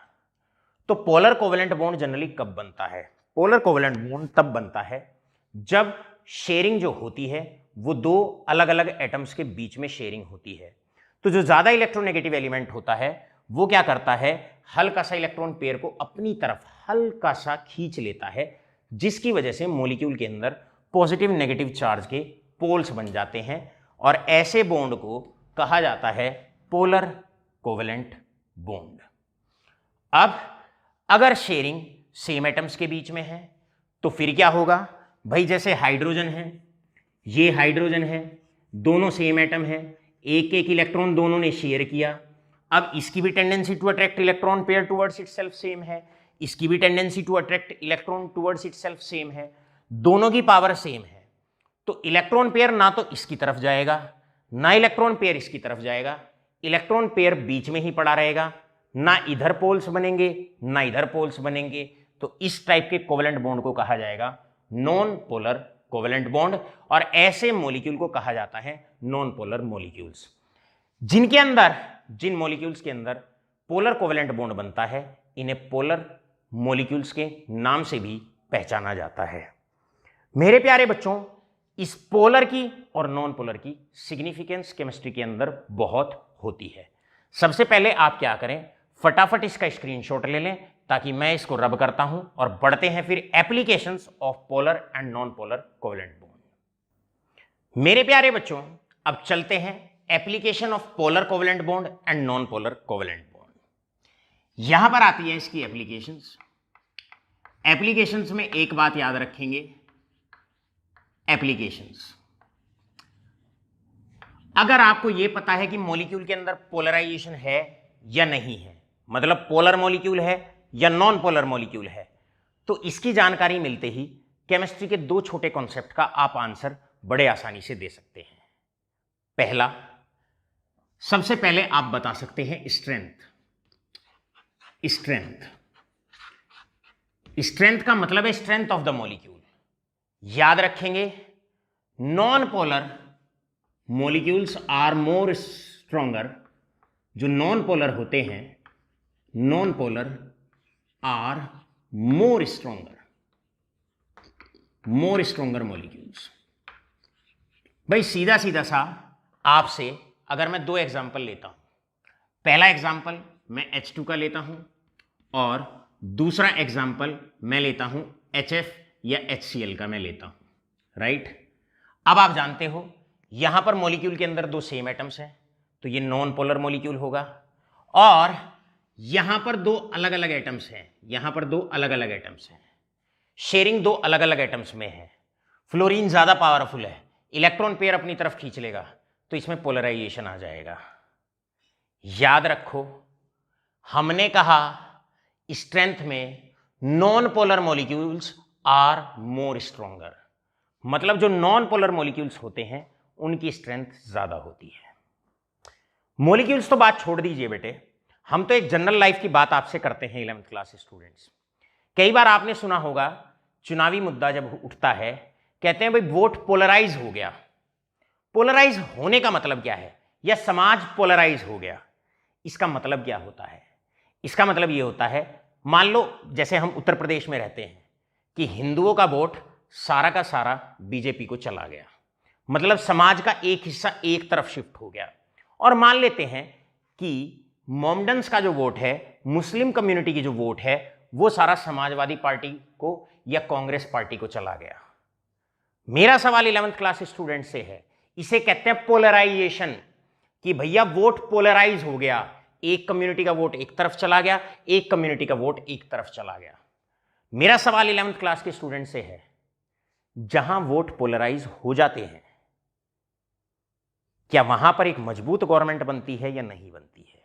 तो पोलर कोवेलेंट बॉन्ड जनरली कब बनता है? पोलर कोवेलेंट बॉन्ड तब बनता है जब शेयरिंग जो होती है वो दो अलग अलग एटम्स के बीच में शेयरिंग होती है। तो जो ज्यादा इलेक्ट्रोनेगेटिव एलिमेंट होता है वो क्या करता है, हल्का सा इलेक्ट्रॉन पेयर को अपनी तरफ हल्का सा खींच लेता है, जिसकी वजह से मॉलिक्यूल के अंदर पॉजिटिव नेगेटिव चार्ज के पोल्स बन जाते हैं और ऐसे बॉन्ड को कहा जाता है पोलर कोवेलेंट बॉन्ड। अब अगर शेयरिंग सेम एटम्स के बीच में है तो फिर क्या होगा भाई, जैसे हाइड्रोजन है, ये हाइड्रोजन है, दोनों सेम एटम है, एक एक इलेक्ट्रॉन दोनों ने शेयर किया। अब इसकी भी tendency to attract electron pair towards itself same है, इसकी भी tendency to attract electron towards itself same है, दोनों की पावर सेम है। तो इलेक्ट्रॉन पेयर ना तो इसकी तरफ जाएगा ना इलेक्ट्रॉन पेयर इसकी तरफ जाएगा, इलेक्ट्रॉन पेयर बीच में ही पड़ा रहेगा, ना इधर पोल्स बनेंगे ना इधर पोल्स बनेंगे। तो इस टाइप के कोवेलेंट बॉन्ड को कहा जाएगा नॉन पोलर कोवेलेंट बॉन्ड, और ऐसे मॉलिक्यूल को कहा जाता है नॉन पोलर मॉलिक्यूल्स। जिन मॉलिक्यूल्स के अंदर पोलर कोवेलेंट बॉन्ड बनता है इन्हें पोलर मॉलिक्यूल्स के नाम से भी पहचाना जाता है। मेरे प्यारे बच्चों, इस पोलर की और नॉन पोलर की सिग्निफिकेंस केमिस्ट्री के अंदर बहुत होती है। सबसे पहले आप क्या करें, फटाफट इसका स्क्रीनशॉट ले लें ताकि मैं इसको रब करता हूं और बढ़ते हैं फिर applications of polar and non polar covalent bond. मेरे प्यारे बच्चों, अब चलते हैं application of polar covalent bond and non polar covalent bond. यहां पर आती है इसकी एप्लीकेशंस। एप्लीकेशंस में एक बात याद रखेंगे, एप्लीकेशंस, अगर आपको यह पता है कि मॉलिक्यूल के अंदर पोलराइजेशन है या नहीं है, मतलब पोलर मॉलिक्यूल है या नॉन पोलर मॉलिक्यूल है, तो इसकी जानकारी मिलते ही केमिस्ट्री के दो छोटे कॉन्सेप्ट का आप आंसर बड़े आसानी से दे सकते हैं। पहला, सबसे पहले आप बता सकते हैं स्ट्रेंथ। स्ट्रेंथ का मतलब है स्ट्रेंथ ऑफ द मॉलिक्यूल। याद रखेंगे, non polar molecules are more stronger. जो नॉन पोलर होते हैं, non polar are more stronger molecules. भाई सीधा सीधा सा आपसे अगर मैं दो एग्जांपल लेता हूं, पहला एग्जांपल मैं H2 का लेता हूं और दूसरा एग्जांपल मैं लेता हूं HF या HCl का मैं लेता हूं, राइट। अब आप जानते हो यहां पर मॉलिक्यूल के अंदर दो सेम एटम्स हैं तो ये नॉन पोलर मॉलिक्यूल होगा, और यहां पर दो अलग अलग एटम्स हैं, यहां पर दो अलग अलग एटम्स हैं, शेयरिंग दो अलग अलग एटम्स में है। फ्लोरीन ज्यादा पावरफुल है, इलेक्ट्रॉन पेयर अपनी तरफ खींच लेगा तो इसमें पोलराइजेशन आ जाएगा। याद रखो, हमने कहा स्ट्रेंथ में non polar molecules are more stronger, मतलब जो नॉन पोलर मॉलिक्यूल्स होते हैं उनकी स्ट्रेंथ ज्यादा होती है। मॉलिक्यूल्स तो बात छोड़ दीजिए बेटे, हम तो एक जनरल लाइफ की बात आपसे करते हैं 11th क्लास स्टूडेंट्स। कई बार आपने सुना होगा चुनावी मुद्दा जब उठता है कहते हैं भाई वोट पोलराइज हो गया। पोलराइज होने का मतलब क्या है, या समाज पोलराइज हो गया, इसका मतलब क्या होता है? इसका मतलब यह होता है, मान लो जैसे हम उत्तर प्रदेश में रहते हैं कि हिंदुओं का वोट सारा का सारा बीजेपी को चला गया, मतलब समाज का एक हिस्सा एक तरफ शिफ्ट हो गया। और मान लेते हैं कि मोमडन्स का जो वोट है, मुस्लिम कम्युनिटी की जो वोट है, वो सारा समाजवादी पार्टी को या कांग्रेस पार्टी को चला गया। मेरा सवाल 11th क्लास स्टूडेंट से है, इसे कहते हैं पोलराइजेशन, कि भैया वोट पोलराइज हो गया, एक कम्युनिटी का वोट एक तरफ चला गया, एक कम्युनिटी का वोट एक तरफ चला गया। मेरा सवाल 11th क्लास के स्टूडेंट से है, जहां वोट पोलराइज हो जाते हैं क्या वहां पर एक मजबूत गवर्नमेंट बनती है या नहीं बनती है,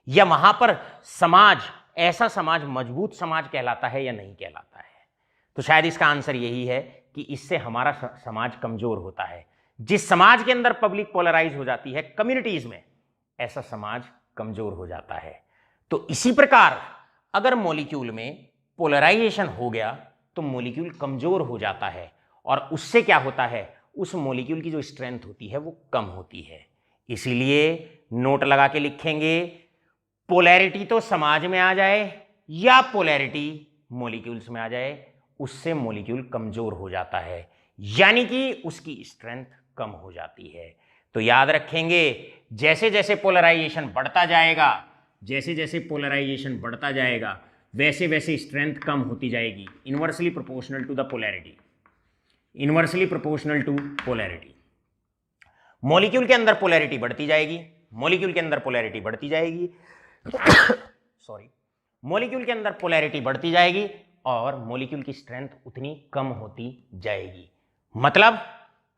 या वहां पर समाज, ऐसा समाज मजबूत समाज कहलाता है या नहीं कहलाता है? तो शायद इसका आंसर यही है कि इससे हमारा समाज कमजोर होता है। जिस समाज के अंदर पब्लिक पोलराइज हो जाती है कम्युनिटीज में, ऐसा समाज कमजोर हो जाता है। तो इसी प्रकार अगर मॉलिक्यूल में पोलराइजेशन हो गया तो मॉलिक्यूल कमजोर हो जाता है, और उससे क्या होता है, उस मॉलिक्यूल की जो स्ट्रेंथ होती है वो कम होती है। इसीलिए नोट लगा के लिखेंगे, पोलैरिटी तो समाज में आ जाए या पोलैरिटी मॉलिक्यूल्स में आ जाए, उससे मॉलिक्यूल कमजोर हो जाता है, यानी कि उसकी स्ट्रेंथ कम हो जाती है। तो याद रखेंगे, जैसे जैसे पोलराइजेशन बढ़ता जाएगा, जैसे जैसे पोलराइजेशन बढ़ता जाएगा, वैसे वैसे स्ट्रेंथ कम होती जाएगी, inversely proportional to the polarity, inversely proportional to polarity. Molecule के अंदर पोलैरिटी बढ़ती जाएगी, मॉलिक्यूल के अंदर पोलैरिटी बढ़ती जाएगी सॉरी, मॉलिक्यूल के अंदर पोलैरिटी बढ़ती जाएगी और मॉलिक्यूल की स्ट्रेंथ उतनी कम होती जाएगी। मतलब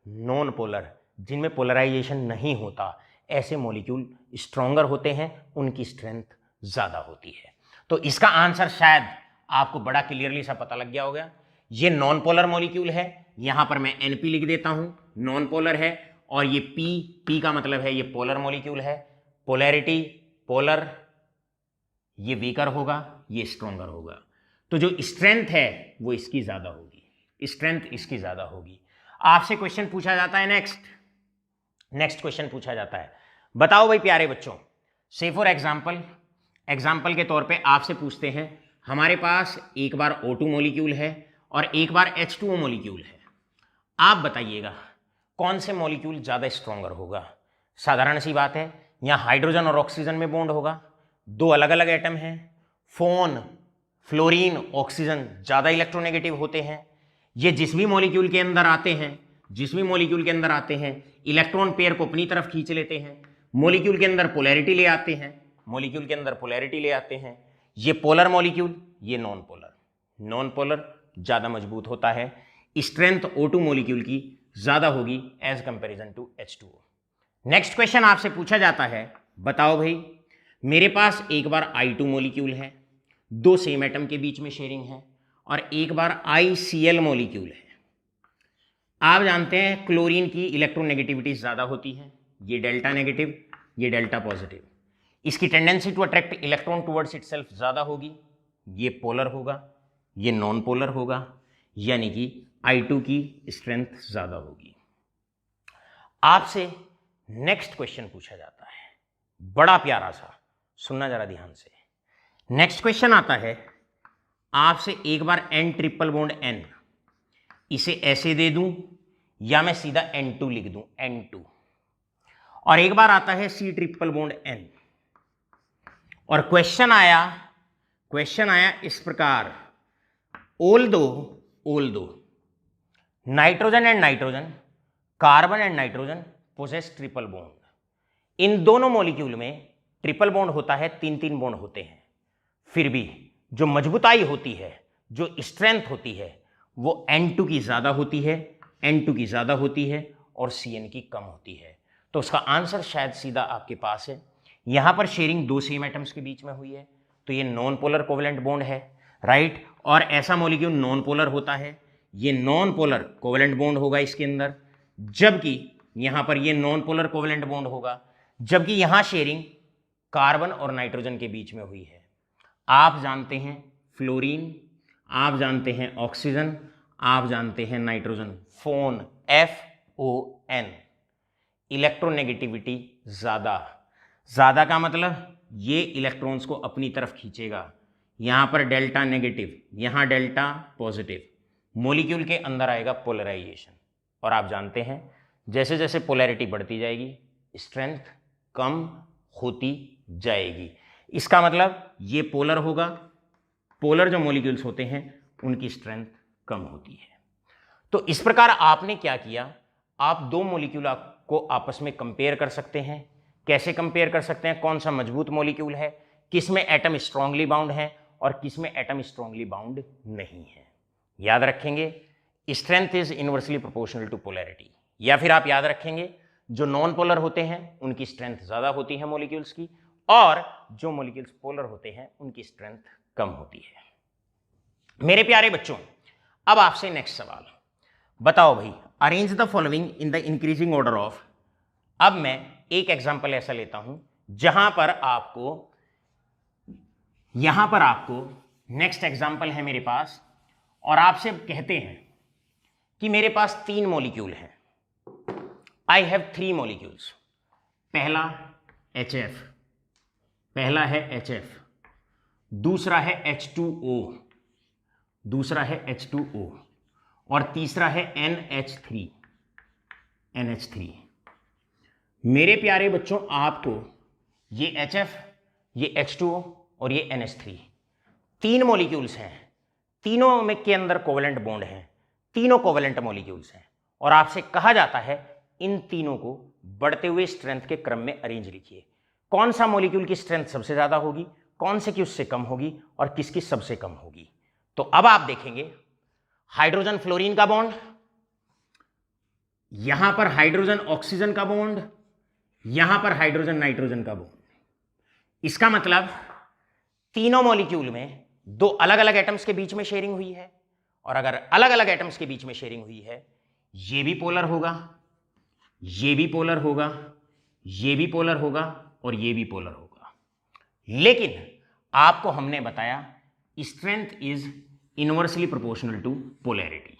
नॉन पोलर, जिनमें पोलराइजेशन नहीं होता, ऐसे मॉलिक्यूल स्ट्रॉन्गर होते हैं, उनकी स्ट्रेंथ ज्यादा होती है। तो इसका आंसर शायद आपको बड़ा क्लियरली सा पता लग गया होगा। ये नॉन पोलर मॉलिक्यूल है, यहां पर मैं NP लिख देता हूं, नॉन पोलर है, और ये P का मतलब है ये पोलर मॉलिक्यूल है। पोलैरिटी पोलर, ये वीकर होगा, ये स्ट्रॉन्गर होगा। तो जो स्ट्रेंथ है वो इसकी ज्यादा होगी, स्ट्रेंथ इसकी ज्यादा होगी। आपसे क्वेश्चन पूछा जाता है, नेक्स्ट क्वेश्चन पूछा जाता है, बताओ भाई प्यारे बच्चों, से फॉर एग्जाम्पल के तौर पे आपसे पूछते हैं, हमारे पास एक बार O2 मॉलिक्यूल है और एक बार H2O मॉलिक्यूल है। आप बताइएगा कौन से मॉलिक्यूल ज्यादा स्ट्रॉन्गर होगा। साधारण सी बात है, यहाँ हाइड्रोजन और ऑक्सीजन में बॉन्ड होगा, दो अलग अलग एटम हैं, फ्लोरीन ऑक्सीजन ज्यादा इलेक्ट्रोनेगेटिव होते हैं। ये जिस भी मॉलिक्यूल के अंदर आते हैं, इलेक्ट्रॉन पेयर को अपनी तरफ खींच लेते हैं, मॉलिक्यूल के अंदर पोलैरिटी ले आते हैं, ये पोलर मॉलिक्यूल, ये नॉन पोलर ज्यादा मजबूत होता है, स्ट्रेंथ O2 मॉलिक्यूल की ज्यादा होगी as comparison to H2O। Next question आपसे पूछा जाता है, बताओ भाई, मेरे पास एक बार I2 मॉलिक्यूल है, दो सेम एटम के बीच में शेयरिंग है, और एक बार ICl मॉलिक्यूल है। आप जानते हैं क्लोरीन की इलेक्ट्रोनेगेटिविटी ज्यादा होती है, ये डेल्टा नेगेटिव, ये डेल्टा पॉजिटिव, इसकी tendency to attract electron towards itself ज्यादा होगी, ये पोलर होगा, ये नॉन पोलर होगा, यानी कि I2 की स्ट्रेंथ ज्यादा होगी। आपसे नेक्स्ट क्वेश्चन पूछा जाता है, बड़ा प्यारा सा, सुनना जरा ध्यान से। नेक्स्ट क्वेश्चन आता है, आपसे एक बार N ट्रिपल बॉन्ड N, इसे ऐसे दे दूं या मैं सीधा N2 लिख दूं, N2, और एक बार आता है C ट्रिपल बॉन्ड N, और क्वेश्चन आया इस प्रकार, although nitrogen and nitrogen, carbon and nitrogen possess triple bond, इन दोनों मॉलिक्यूल में ट्रिपल बॉन्ड होता है, 3-3 बॉन्ड होते हैं, फिर भी जो मजबूताई होती है, जो स्ट्रेंथ होती है, वो N2 की ज्यादा होती है, और Cn की कम होती है। तो उसका आंसर शायद सीधा आपके पास है, यहां पर शेयरिंग दो सेम एटम्स के बीच में हुई है, तो ये नॉन पोलर कोवेलेंट बॉन्ड है, राइट। और ऐसा मॉलिक्यूल नॉन पोलर होता है, ये नॉन पोलर कोवेलेंट बॉन्ड होगा इसके अंदर, जबकि यहां पर ये नॉन पोलर कोवेलेंट बॉन्ड होगा, जबकि यहां शेयरिंग कार्बन और नाइट्रोजन के बीच में हुई है। आप जानते हैं फ्लोरीन, आप जानते हैं ऑक्सीजन, आप जानते हैं नाइट्रोजन, FON, इलेक्ट्रोनेगेटिविटी ज्यादा का मतलब ये इलेक्ट्रॉन्स को अपनी तरफ खींचेगा, यहां पर डेल्टा नेगेटिव, यहां डेल्टा पॉजिटिव, मॉलिक्यूल के अंदर आएगा पोलराइजेशन, और आप जानते हैं जैसे जैसे पोलैरिटी बढ़ती जाएगी स्ट्रेंथ कम होती जाएगी। इसका मतलब ये पोलर होगा, पोलर जो मॉलिक्यूल्स होते हैं उनकी स्ट्रेंथ कम होती है। तो इस प्रकार आपने क्या किया, आप दो मॉलिक्यूल को आपस में कंपेयर कर सकते हैं। कैसे कंपेयर कर सकते हैं, कौन सा मजबूत मॉलिक्यूल है, किस में एटम स्ट्रांगली बाउंड है और किस में एटम स्ट्रांगली बाउंड नहीं है। याद रखेंगे strength is inversely proportional to polarity, या फिर आप याद रखेंगे जो नॉन पोलर होते हैं उनकी स्ट्रेंथ ज्यादा होती है मॉलिक्यूल्स की, और जो मॉलिक्यूल्स पोलर होते हैं उनकी स्ट्रेंथ कम होती है। मेरे प्यारे बच्चों, अब आपसे नेक्स्ट सवाल, बताओ भाई, arrange the following in the increasing order of. अब मैं एक एग्जांपल ऐसा लेता हूं जहां पर आपको नेक्स्ट एग्जांपल है मेरे पास, और आपसे कहते हैं कि मेरे पास 3 मॉलिक्यूल हैं, आई हैव 3 मॉलिक्यूल्स। पहला है HF, दूसरा है H2O, दूसरा है H2O और तीसरा है NH3। मेरे प्यारे बच्चों, आपको ये HF, ये H2O और ये NH3 तीन मॉलिक्यूल्स हैं, तीनों में के अंदर कोवेलेंट बॉन्ड हैं, तीनों कोवेलेंट मॉलिक्यूल्स हैं, और आपसे कहा जाता है इन तीनों को बढ़ते हुए स्ट्रेंथ के क्रम में अरेंज लिखिए। कौन सा मॉलिक्यूल की स्ट्रेंथ सबसे ज्यादा होगी, कौन से की उससे कम होगी और किसकी सबसे कम होगी। तो अब आप देखेंगे हाइड्रोजन फ्लोरीन का बॉन्ड, यहां पर हाइड्रोजन ऑक्सीजन का बॉन्ड, यहां पर हाइड्रोजन नाइट्रोजन का बॉन्ड। इसका मतलब तीनों मॉलिक्यूल में दो अलग अलग एटम्स के बीच में शेयरिंग हुई है, और अगर अलग अलग एटम्स के बीच में शेयरिंग हुई है, ये भी पोलर होगा, ये भी पोलर होगा, ये भी पोलर होगा और ये भी पोलर होगा। लेकिन आपको हमने बताया strength is inversely proportional to polarity.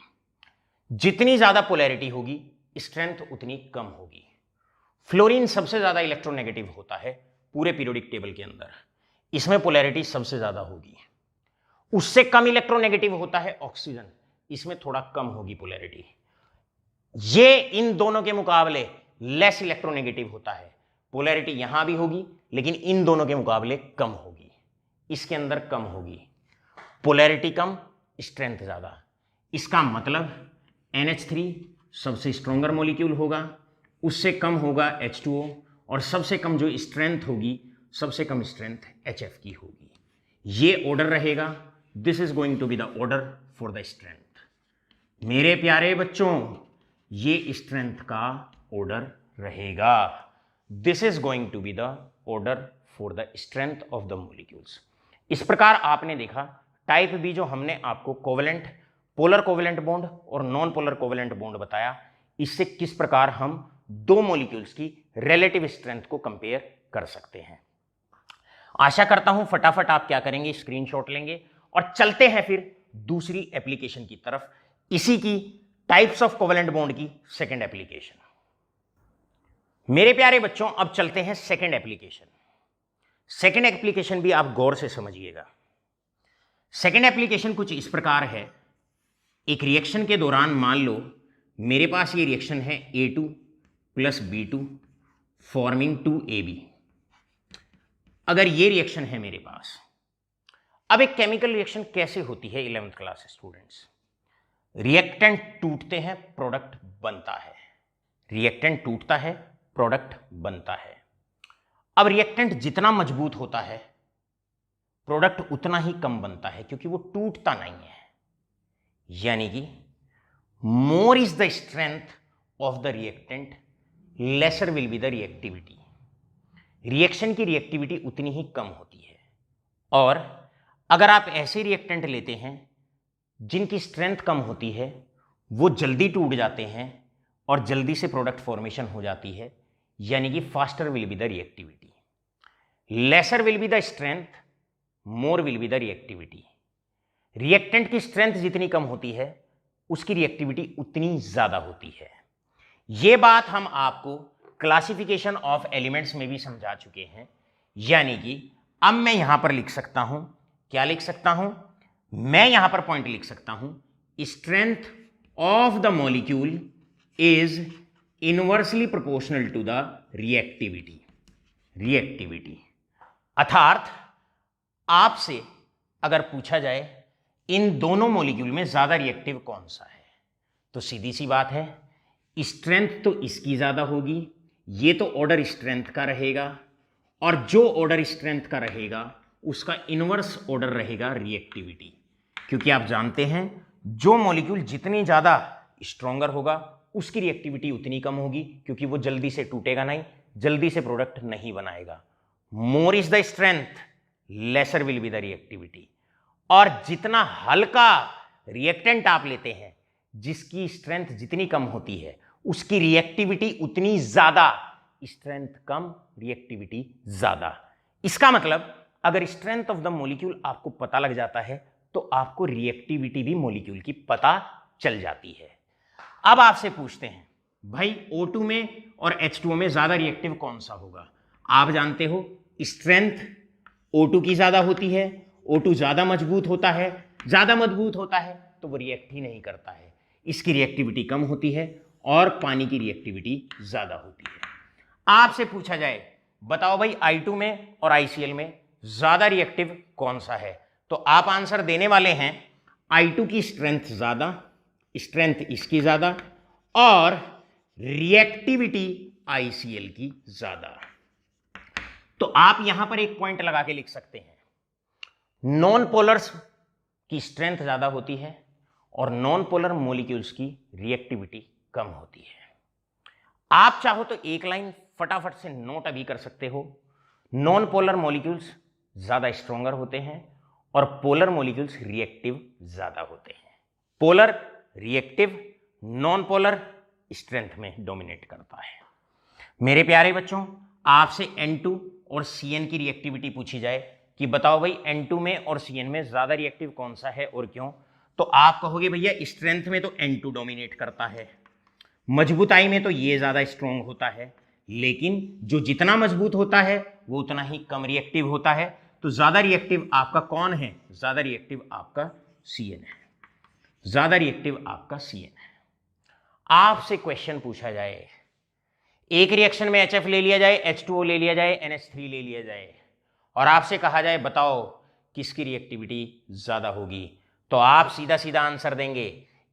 जितनी ज्यादा पोलैरिटी होगी स्ट्रेंथ उतनी कम होगी। फ्लोरीन सबसे ज्यादा इलेक्ट्रोनेगेटिव होता है पूरे पीरियोडिक टेबल के अंदर, इसमें पोलैरिटी सबसे ज्यादा होगी। उससे कम इलेक्ट्रोनेगेटिव होता है ऑक्सीजन, इसमें थोड़ा कम होगी पोलैरिटी। ये इन दोनों के मुकाबले लेस इलेक्ट्रोनेगेटिव होता है, पोलैरिटी यहां भी होगी लेकिन इन दोनों के मुकाबले कम होगी, इसके अंदर कम होगी। पोलैरिटी कम, स्ट्रेंथ ज्यादा। इसका मतलब NH3 सबसे स्ट्रॉन्गर मॉलिक्यूल होगा, उससे कम होगा H2O, और सबसे कम जो स्ट्रेंथ होगी, सबसे कम स्ट्रेंथ HF की होगी। ये ऑर्डर रहेगा। This is going to be the order for the strength. मेरे प्यारे बच्चों, ये स्ट्रेंथ का ऑर्डर रहेगा। This is going to be the order for the strength of the molecules. इस प्रकार आपने देखा टाइप बी जो हमने आपको कोवेलेंट, पोलर कोवेलेंट बॉन्ड और नॉन पोलर कोवेलेंट बॉन्ड बताया, इससे किस प्रकार हम दो मॉलिक्यूल्स की रिलेटिव स्ट्रेंथ को कंपेयर कर सकते हैं। आशा करता हूं फटाफट आप क्या करेंगे, स्क्रीनशॉट लेंगे और चलते हैं फिर दूसरी एप्लीकेशन की तरफ, इसी की टाइप्स ऑफ कोवेलेंट बॉन्ड की सेकंड एप्लीकेशन। मेरे प्यारे बच्चों, अब चलते हैं सेकंड एप्लीकेशन। सेकंड एप्लीकेशन भी आप गौर से समझिएगा। सेकंड एप्लीकेशन कुछ इस प्रकार है। एक रिएक्शन के दौरान मान लो मेरे पास ये रिएक्शन है A2 + B2 फॉर्मिंग 2AB। अगर ये रिएक्शन है मेरे पास, अब एक केमिकल रिएक्शन कैसे होती है 11th क्लास स्टूडेंट्स? रिएक्टेंट टूटते हैं, प्रोडक्ट बनता है। रिएक्टेंट टूटता है, प्रोडक्ट बनता है। अब रिएक्टेंट जितना मजबूत होता है, प्रोडक्ट उतना ही कम बनता है, क्योंकि वो टूटता नहीं है। यानी कि more is the strength of the reactant, laser will be the reactivity. Reaction की रिएक्टिविटी उतनी ही कम होती है। और अगर आप ऐसे रिएक्टेंट लेते हैं जिनकी स्ट्रेंथ कम होती है, वो जल्दी टूट जाते हैं और जल्दी से प्रोडक्ट फॉर्मेशन हो जाती है, यानी कि faster will be the reactivity. Laser will be the strength, more will be the reactivity. Reactant की स्ट्रेंथ जितनी कम होती है, उसकी रिएक्टिविटी उतनी ज्यादा होती है। यह बात हम आपको क्लासिफिकेशन ऑफ एलिमेंट्स में भी समझा चुके हैं। यानी कि अब मैं यहां पर लिख सकता हूं, क्या लिख सकता हूं? मैं यहां पर पॉइंट लिख सकता हूं, strength of the molecule is inversely proportional to the reactivity. Reactivity अर्थात आपसे अगर पूछा जाए इन दोनों मॉलिक्यूल में ज्यादा रिएक्टिव कौन सा है, तो सीधी सी बात है, स्ट्रेंथ तो इसकी ज्यादा होगी, ये तो ऑर्डर स्ट्रेंथ का रहेगा, और जो ऑर्डर स्ट्रेंथ का रहेगा उसका इनवर्स ऑर्डर रहेगा रिएक्टिविटी। क्योंकि आप जानते हैं जो मॉलिक्यूल जितनी ज्यादा स्ट्रॉन्गर होगा उसकी रिएक्टिविटी उतनी कम होगी, क्योंकि वो जल्दी से टूटेगा नहीं, जल्दी से प्रोडक्ट नहीं बनाएगा। More is the strength, laser will be the reactivity. और जितना हल्का रिएक्टेंट आप लेते हैं, जिसकी स्ट्रेंथ जितनी कम होती है, उसकी रिएक्टिविटी उतनी ज्यादा। स्ट्रेंथ कम, रिएक्टिविटी ज्यादा। इसका मतलब अगर स्ट्रेंथ ऑफ द मॉलिक्यूल आपको पता लग जाता है, तो आपको रिएक्टिविटी भी मॉलिक्यूल की पता चल जाती है। अब आपसे पूछते हैं, भाई O2 में और H2O में ज्यादा रिएक्टिव कौन सा होगा? आप जानते हो स्ट्रेंथ O2 की ज्यादा होती है, O2 ज्यादा मजबूत होता है, ज़्यादा मजबूत होता है तो वो रिएक्ट ही नहीं करता है, इसकी रिएक्टिविटी कम होती है और पानी की रिएक्टिविटी ज़्यादा होती है। आपसे पूछा जाए बताओ भाई I2 में और ICl में ज़्यादा रिएक्टिव कौन सा है, तो आप आंसर देने वाले हैं I2 की स्ट्रेंथ ज़्यादा, स्ट्रेंथ इसकी ज़्यादा और रिएक्टिविटी ICl की ज़्यादा। तो आप यहां पर एक पॉइंट लगा के लिख सकते हैं, नॉन पोलर्स की स्ट्रेंथ ज्यादा होती है और नॉन पोलर मॉलिक्यूल्स की रिएक्टिविटी कम होती है। आप चाहो तो एक लाइन फटाफट से नोट अभी कर सकते हो, नॉन पोलर मॉलिक्यूल्स ज्यादा स्ट्रॉन्गर होते हैं और पोलर मॉलिक्यूल्स रिएक्टिव ज्यादा होते हैं। Polar reactive, non polar strength में डोमिनेट करता है। मेरे प्यारे बच्चों, आपसे N2 और Cn की रिएक्टिविटी पूछी जाए कि बताओ भाई N2 में और Cn में ज्यादा रिएक्टिव कौन सा है और क्यों, तो आप कहोगे भैया स्ट्रेंथ में तो N2 डोमिनेट करता है, मजबूताई में तो ये ज्यादा स्ट्रॉन्ग होता है, लेकिन जो जितना मजबूत होता है वो उतना ही कम रिएक्टिव होता है। तो ज्यादा रिएक्टिव आपका कौन है? ज्यादा रिएक्टिव आपका Cn है, ज्यादा रिएक्टिव आपका Cn है। आपसे क्वेश्चन पूछा जाए, एक रिएक्शन में HF ले लिया जाए, H2O ले लिया जाए, NH3 ले लिया जाए और आपसे कहा जाए बताओ किसकी रिएक्टिविटी ज्यादा होगी, तो आप सीधा सीधा आंसर देंगे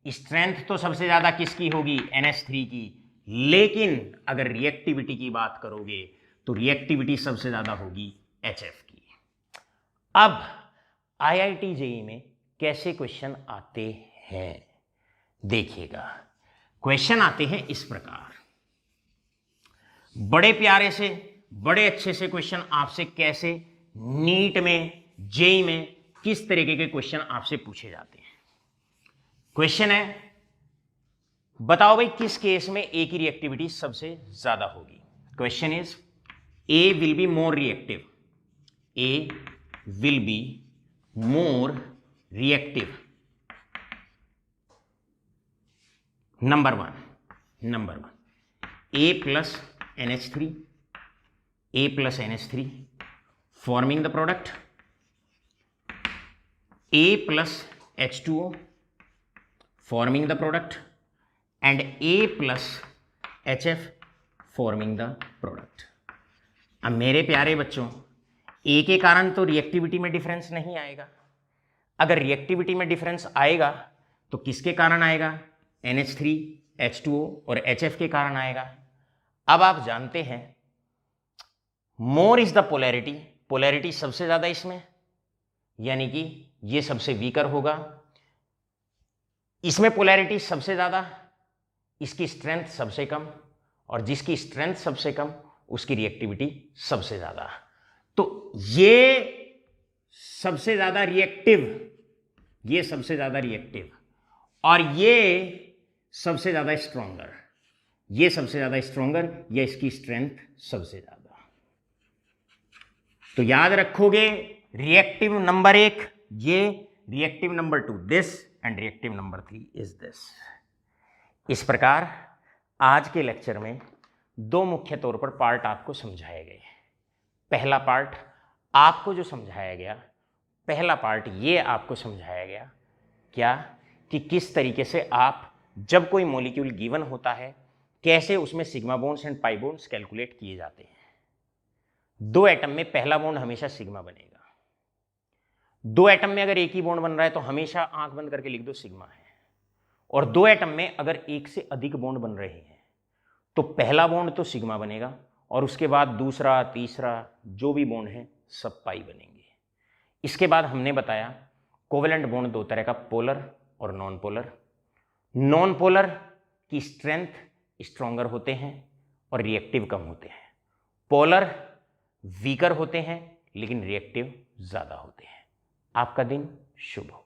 स्ट्रेंथ तो सबसे ज्यादा किसकी होगी? NH3 की, लेकिन अगर रिएक्टिविटी की बात करोगे तो रिएक्टिविटी सबसे ज्यादा होगी HF की। अब IIT JEE में कैसे क्वेश्चन आते हैं देखिएगा। क्वेश्चन आते हैं इस प्रकार, बड़े प्यारे से बड़े अच्छे से क्वेश्चन आपसे कैसे नीट में, जेई में किस तरीके के क्वेश्चन आपसे पूछे जाते हैं। क्वेश्चन है बताओ भाई किस केस में ए की रिएक्टिविटी सबसे ज्यादा होगी। Question is a will be more reactive, A will be more reactive, number one A plus NH3, A plus NH3 forming the product, A plus H2O forming the product and A plus HF forming the product। अब मेरे प्यारे बच्चों, A के कारण तो reactivity में difference नहीं आएगा, अगर रिएक्टिविटी में डिफरेंस आएगा तो किसके कारण आएगा? NH3, H2O और HF के कारण आएगा। अब आप जानते हैं more is the polarity, polarity सबसे ज्यादा इसमें, यानी कि ये सबसे वीकर होगा, इसमें पोलैरिटी सबसे ज्यादा, इसकी स्ट्रेंथ सबसे कम, और जिसकी स्ट्रेंथ सबसे कम उसकी रिएक्टिविटी सबसे ज्यादा। तो ये सबसे ज्यादा रिएक्टिव, ये सबसे ज्यादा रिएक्टिव और ये सबसे ज्यादा स्ट्रॉन्गर, ये सबसे ज्यादा स्ट्रॉन्गर, या इसकी स्ट्रेंथ सबसे ज्यादा। तो याद रखोगे रिएक्टिव नंबर 1 ये, reactive number 2 this and reactive number 3 is this. इस प्रकार आज के लेक्चर में दो मुख्य तौर पर पार्ट आपको समझाए गए। पहला पार्ट आपको जो समझाया गया, पहला पार्ट ये आपको समझाया गया क्या कि किस तरीके से आप जब कोई मॉलिक्यूल गिवन होता है कैसे उसमें sigma bonds and pi bonds calculate किए जाते हैं। दो एटम में पहला बॉन्ड हमेशा सिग्मा बनेगा, दो एटम में अगर एक ही बॉन्ड बन रहा है तो हमेशा आंख बंद करके लिख दो सिग्मा है, और दो एटम में अगर एक से अधिक बॉन्ड बन रहे हैं तो पहला बॉन्ड तो सिग्मा बनेगा और उसके बाद दूसरा, तीसरा जो भी बॉन्ड है सब पाई बनेंगे। इसके बाद हमने बताया कोवेलेंट बॉन्ड दो तरह का, पोलर और नॉन पोलर। नॉन पोलर की स्ट्रेंथ स्ट्रॉन्गर होते हैं और रिएक्टिव कम होते हैं, पोलर वीकर होते हैं लेकिन रिएक्टिव ज्यादा होते हैं। आपका दिन शुभ हो।